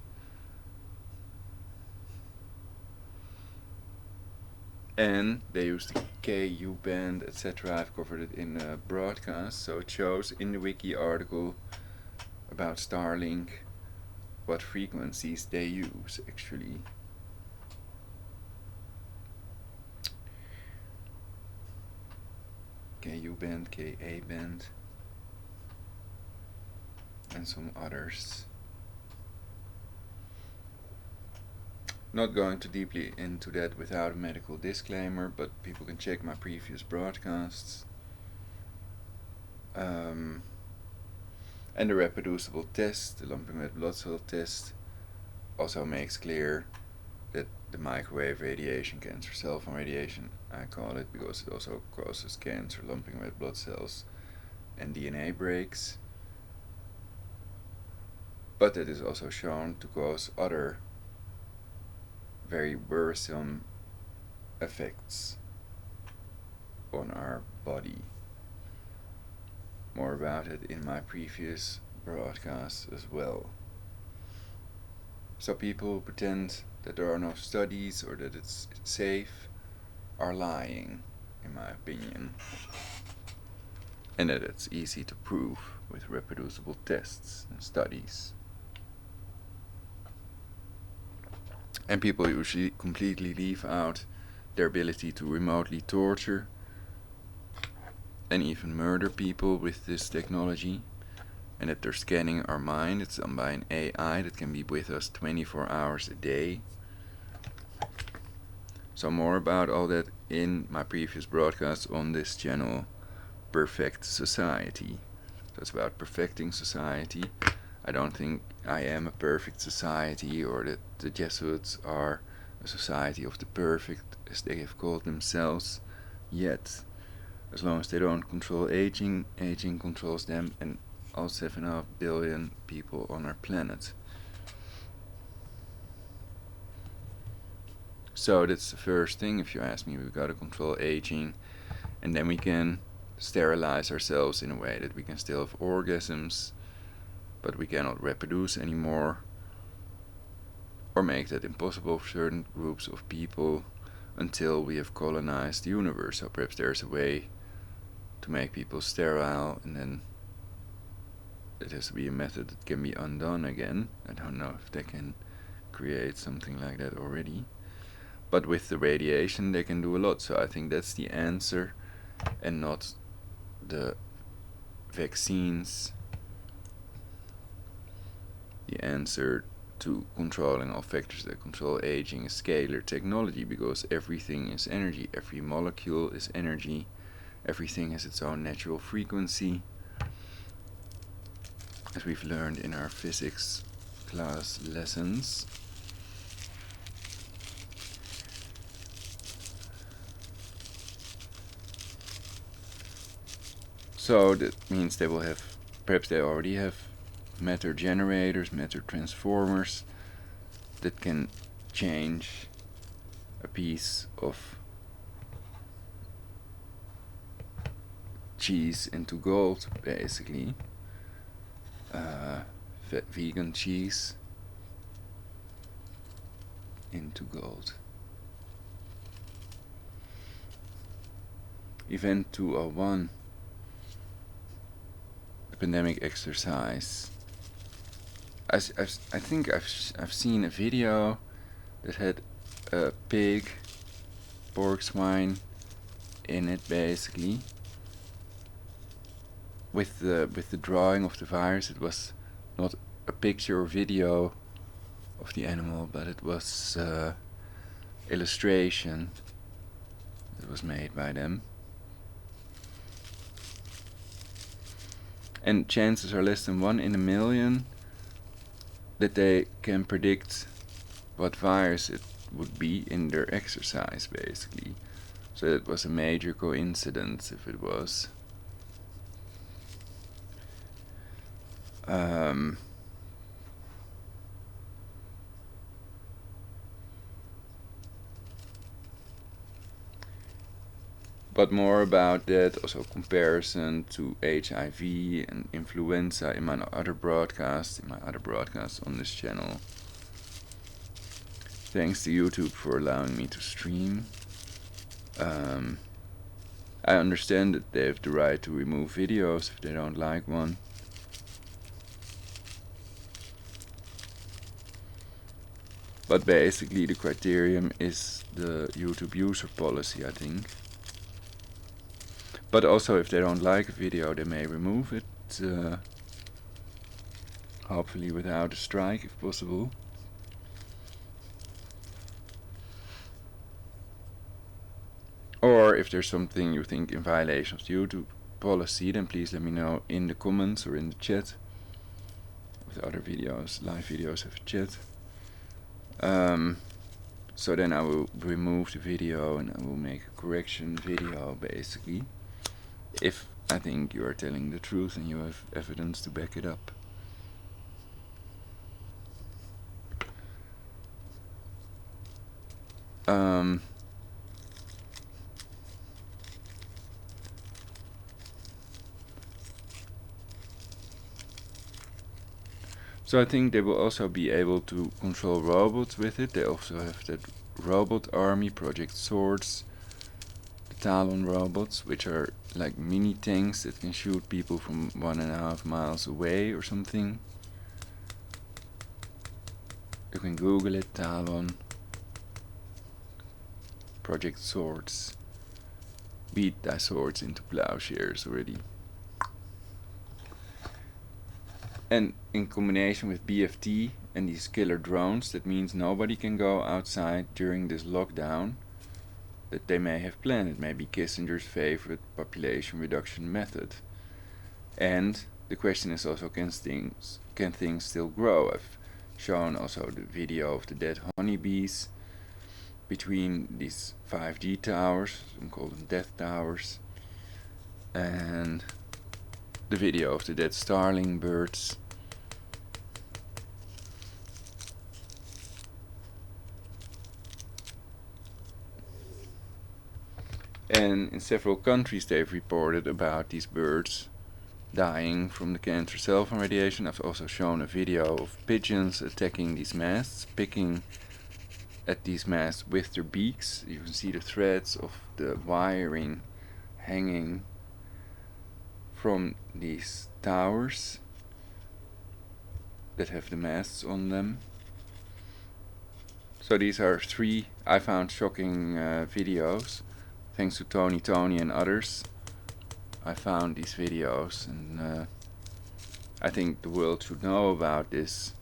S1: And they use the KU band, etc. I've covered it in a broadcast, so it shows in the wiki article about Starlink what frequencies they use actually. KU band, KA band, and some others. Not going too deeply into that without a medical disclaimer, but people can check my previous broadcasts. And the reproducible test, the lumping red blood cell test, also makes clear that the microwave radiation, cancer cell phone radiation, I call it, because it also causes cancer, lumping red blood cells, and DNA breaks. But it is also shown to cause other very worrisome effects on our body. More about it in my previous broadcast as well. So people who pretend that there are no studies or that it's safe are lying, in my opinion. And that it's easy to prove with reproducible tests and studies. And people usually completely leave out their ability to remotely torture and even murder people with this technology, and that they're scanning our mind. It's done by an AI that can be with us 24 hours a day. So more about all that in my previous broadcast on this channel, Perfect Society. So it's about perfecting society. I don't think I am a perfect society, or that the Jesuits are a society of the perfect, as they have called themselves, yet. As long as they don't control aging, aging controls them and all 7.5 billion people on our planet. So that's the first thing, if you ask me. We've got to control aging, and then we can sterilize ourselves in a way that we can still have orgasms, but we cannot reproduce anymore, or make that impossible for certain groups of people until we have colonized the universe. So perhaps there's a way to make people sterile, and then it has to be a method that can be undone again. I don't know if they can create something like that already, but with the radiation they can do a lot. So I think that's the answer, and not the vaccines. The answer to controlling all factors that control aging is scalar technology, because everything is energy, every molecule is energy, everything has its own natural frequency, as we've learned in our physics class lessons. So that means they will have, perhaps they already have, matter generators, matter transformers that can change a piece of cheese into gold, basically. Vegan cheese into gold. Event 201. pandemic exercise. I think I've seen a video that had a pig, pork swine in it, basically. With the drawing of the virus, it was not a picture or video of the animal, but it was illustration that was made by them. And chances are less than 1 in a million that they can predict what virus it would be in their exercise, basically. So it was a major coincidence if it was. But more about that, also comparison to HIV and influenza in my other broadcasts on this channel. Thanks to YouTube for allowing me to stream. I understand that they have the right to remove videos if they don't like one. But basically the criterion is the YouTube user policy, I think. But also if they don't like a video, they may remove it, hopefully without a strike if possible. Or if there's something you think in violation of the YouTube policy, then please let me know in the comments or in the chat. With other videos, live videos have a chat. So then I will remove the video and I will make a correction video, basically. If I think you are telling the truth and you have evidence to back it up. So I think they will also be able to control robots with it. They also have that robot army, Project Swords, the Talon robots, which are like mini tanks that can shoot people from 1.5 miles away or something. You can Google it, Talon, Project Swords. Beat thy swords into plowshares already. And in combination with BFT and these killer drones, that means nobody can go outside during this lockdown that they may have planned. It may be Kissinger's favorite population reduction method. And the question is also, can things still grow? I've shown also the video of the dead honeybees between these 5G towers, some call them death towers, and the video of the dead starling birds. And in several countries they've reported about these birds dying from the cancer cell phone radiation. I've also shown a video of pigeons attacking these masts, picking at these masts with their beaks. You can see the threads of the wiring hanging from these towers that have the masts on them. So these are 3 I found shocking videos. Thanks to Tony and others, I found these videos, and I think the world should know about this,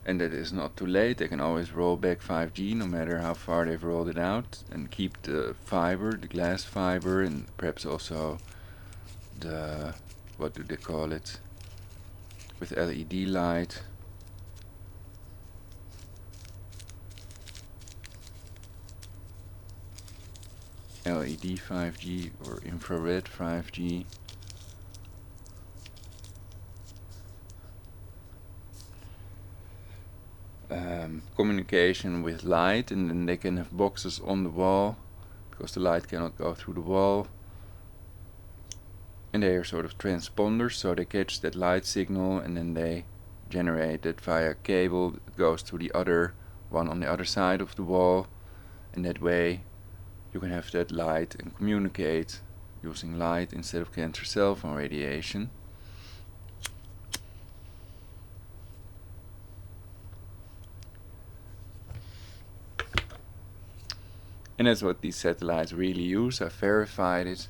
S1: and that it's not too late. They can always roll back 5G no matter how far they've rolled it out, and keep the fiber, the glass fiber, and perhaps also the, what do they call it, with LED light. LED 5G or infrared 5G. Communication with light, and then they can have boxes on the wall because the light cannot go through the wall. And they are sort of transponders, so they catch that light signal and then they generate it via cable that goes to the other one on the other side of the wall, and that way you can have that light and communicate using light instead of cancer cell phone radiation. And that's what these satellites really use. I verified it.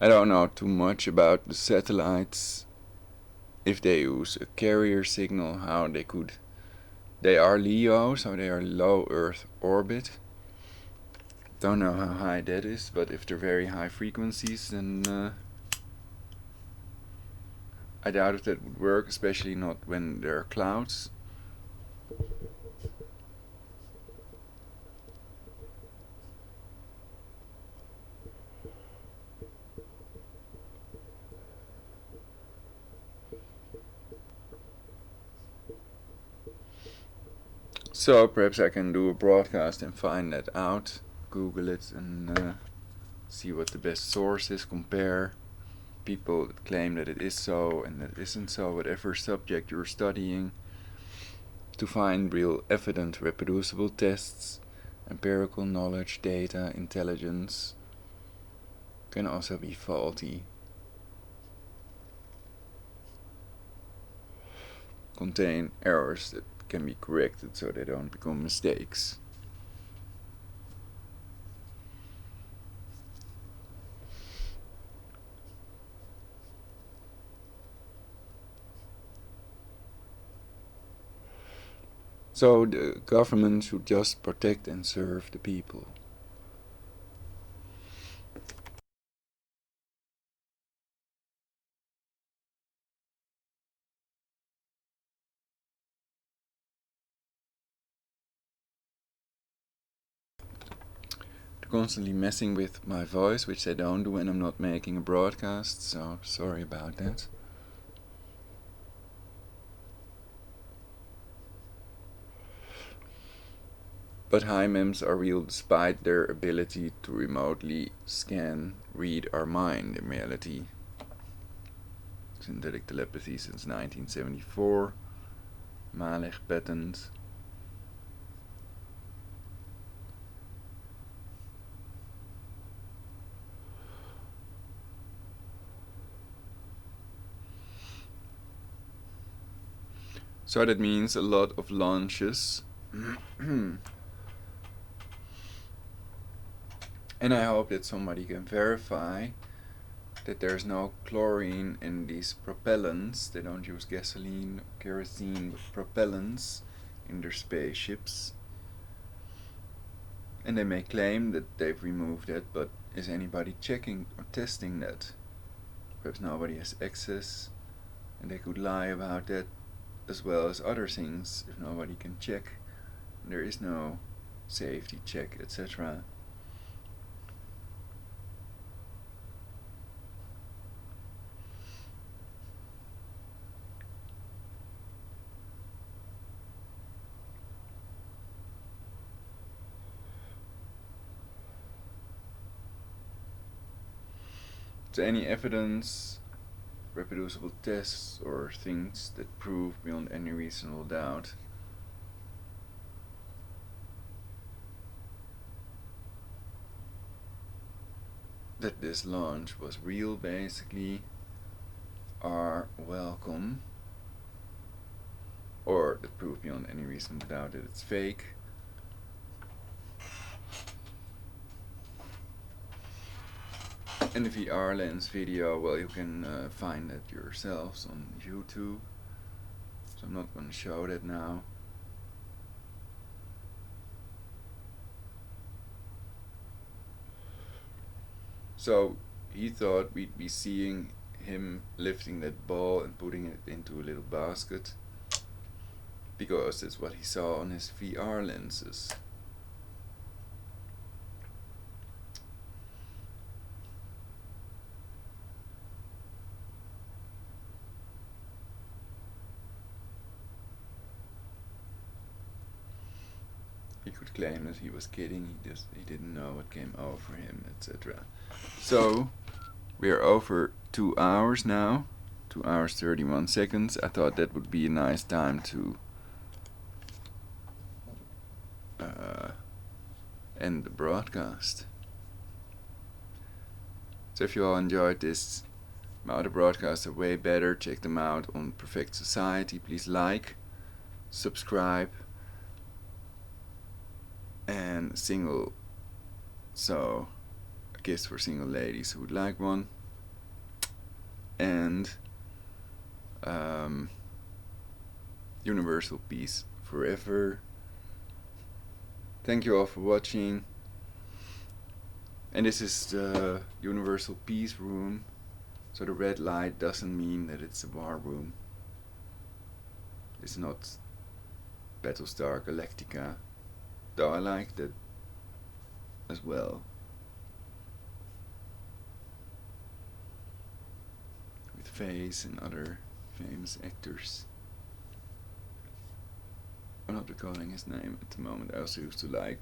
S1: I don't know too much about the satellites, if they use a carrier signal, how they could. They are LEO, so they are low Earth orbit. Don't know how high that is, but if they're very high frequencies, then I doubt if that would work, especially not when there are clouds. So perhaps I can do a broadcast and find that out, Google it, and see what the best source is, compare people that claim that it is so and that isn't so, whatever subject you're studying, to find real evident reproducible tests. Empirical knowledge, data, intelligence can also be faulty, contain errors that can be corrected so they don't become mistakes. So the government should just protect and serve the people. They're constantly messing with my voice, which they don't do when I'm not making a broadcast, so sorry about that. But HIMEMs are real despite their ability to remotely scan, read our mind in reality. Synthetic telepathy since 1974. Malech patent. So that means a lot of launches. And I hope that somebody can verify that there's no chlorine in these propellants. They don't use gasoline, kerosene, but propellants in their spaceships. And they may claim that they've removed it, but is anybody checking or testing that? Perhaps nobody has access, and they could lie about that as well as other things if nobody can check. There is no safety check, etc. So any evidence, reproducible tests, or things that prove beyond any reasonable doubt that this launch was real, basically, are welcome, or that prove beyond any reasonable doubt that it's fake. And the VR lens video, well, you can find that yourselves on YouTube, so I'm not going to show that now. So he thought we'd be seeing him lifting that ball and putting it into a little basket, because that's what he saw on his VR lenses. He could claim that he was kidding, he didn't know what came over him, etc. So we are over 2 hours now, 2 hours 31 seconds. I thought that would be a nice time to end the broadcast. So if you all enjoyed this, my other broadcasts are way better. Check them out on Perfect Society. Please like, subscribe, and single. So a gift for single ladies who would like one. And universal peace forever. Thank you all for watching. And this is the universal peace room. So the red light doesn't mean that it's a war room. It's not Battlestar Galactica, though I like that as well. With Face and other famous actors. I'm not recalling his name at the moment. I also used to like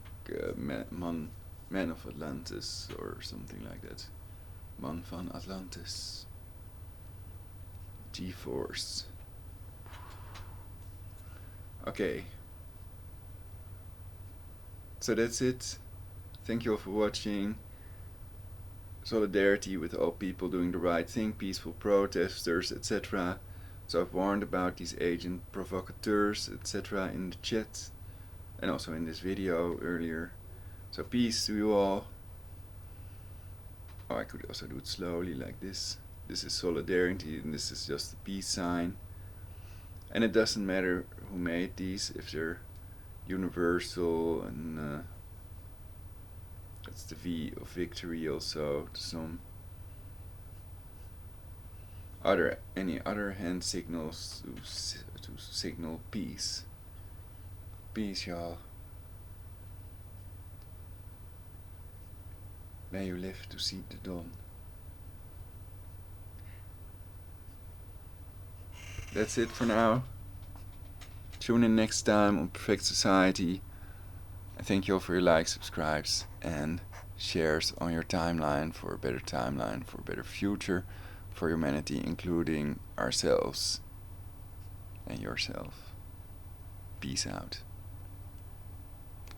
S1: Man of Atlantis or something like that. Man van Atlantis. G-Force. Okay. So that's it. Thank you all for watching. Solidarity with all people doing the right thing, peaceful protesters, etc. So I've warned about these agent provocateurs, etc. in the chat and also in this video earlier. So peace to you all. Oh, I could also do it slowly like this. This is solidarity and this is just a peace sign. And it doesn't matter who made these, if they're universal, and that's the V of victory also to some. Are there any other hand signals to signal peace? Peace, y'all. May you live to see the dawn. That's it for now. Tune in next time on Perfect Society. I thank you all for your likes, subscribes, and shares on your timeline for a better timeline, for a better future for humanity, including ourselves and yourself. Peace out.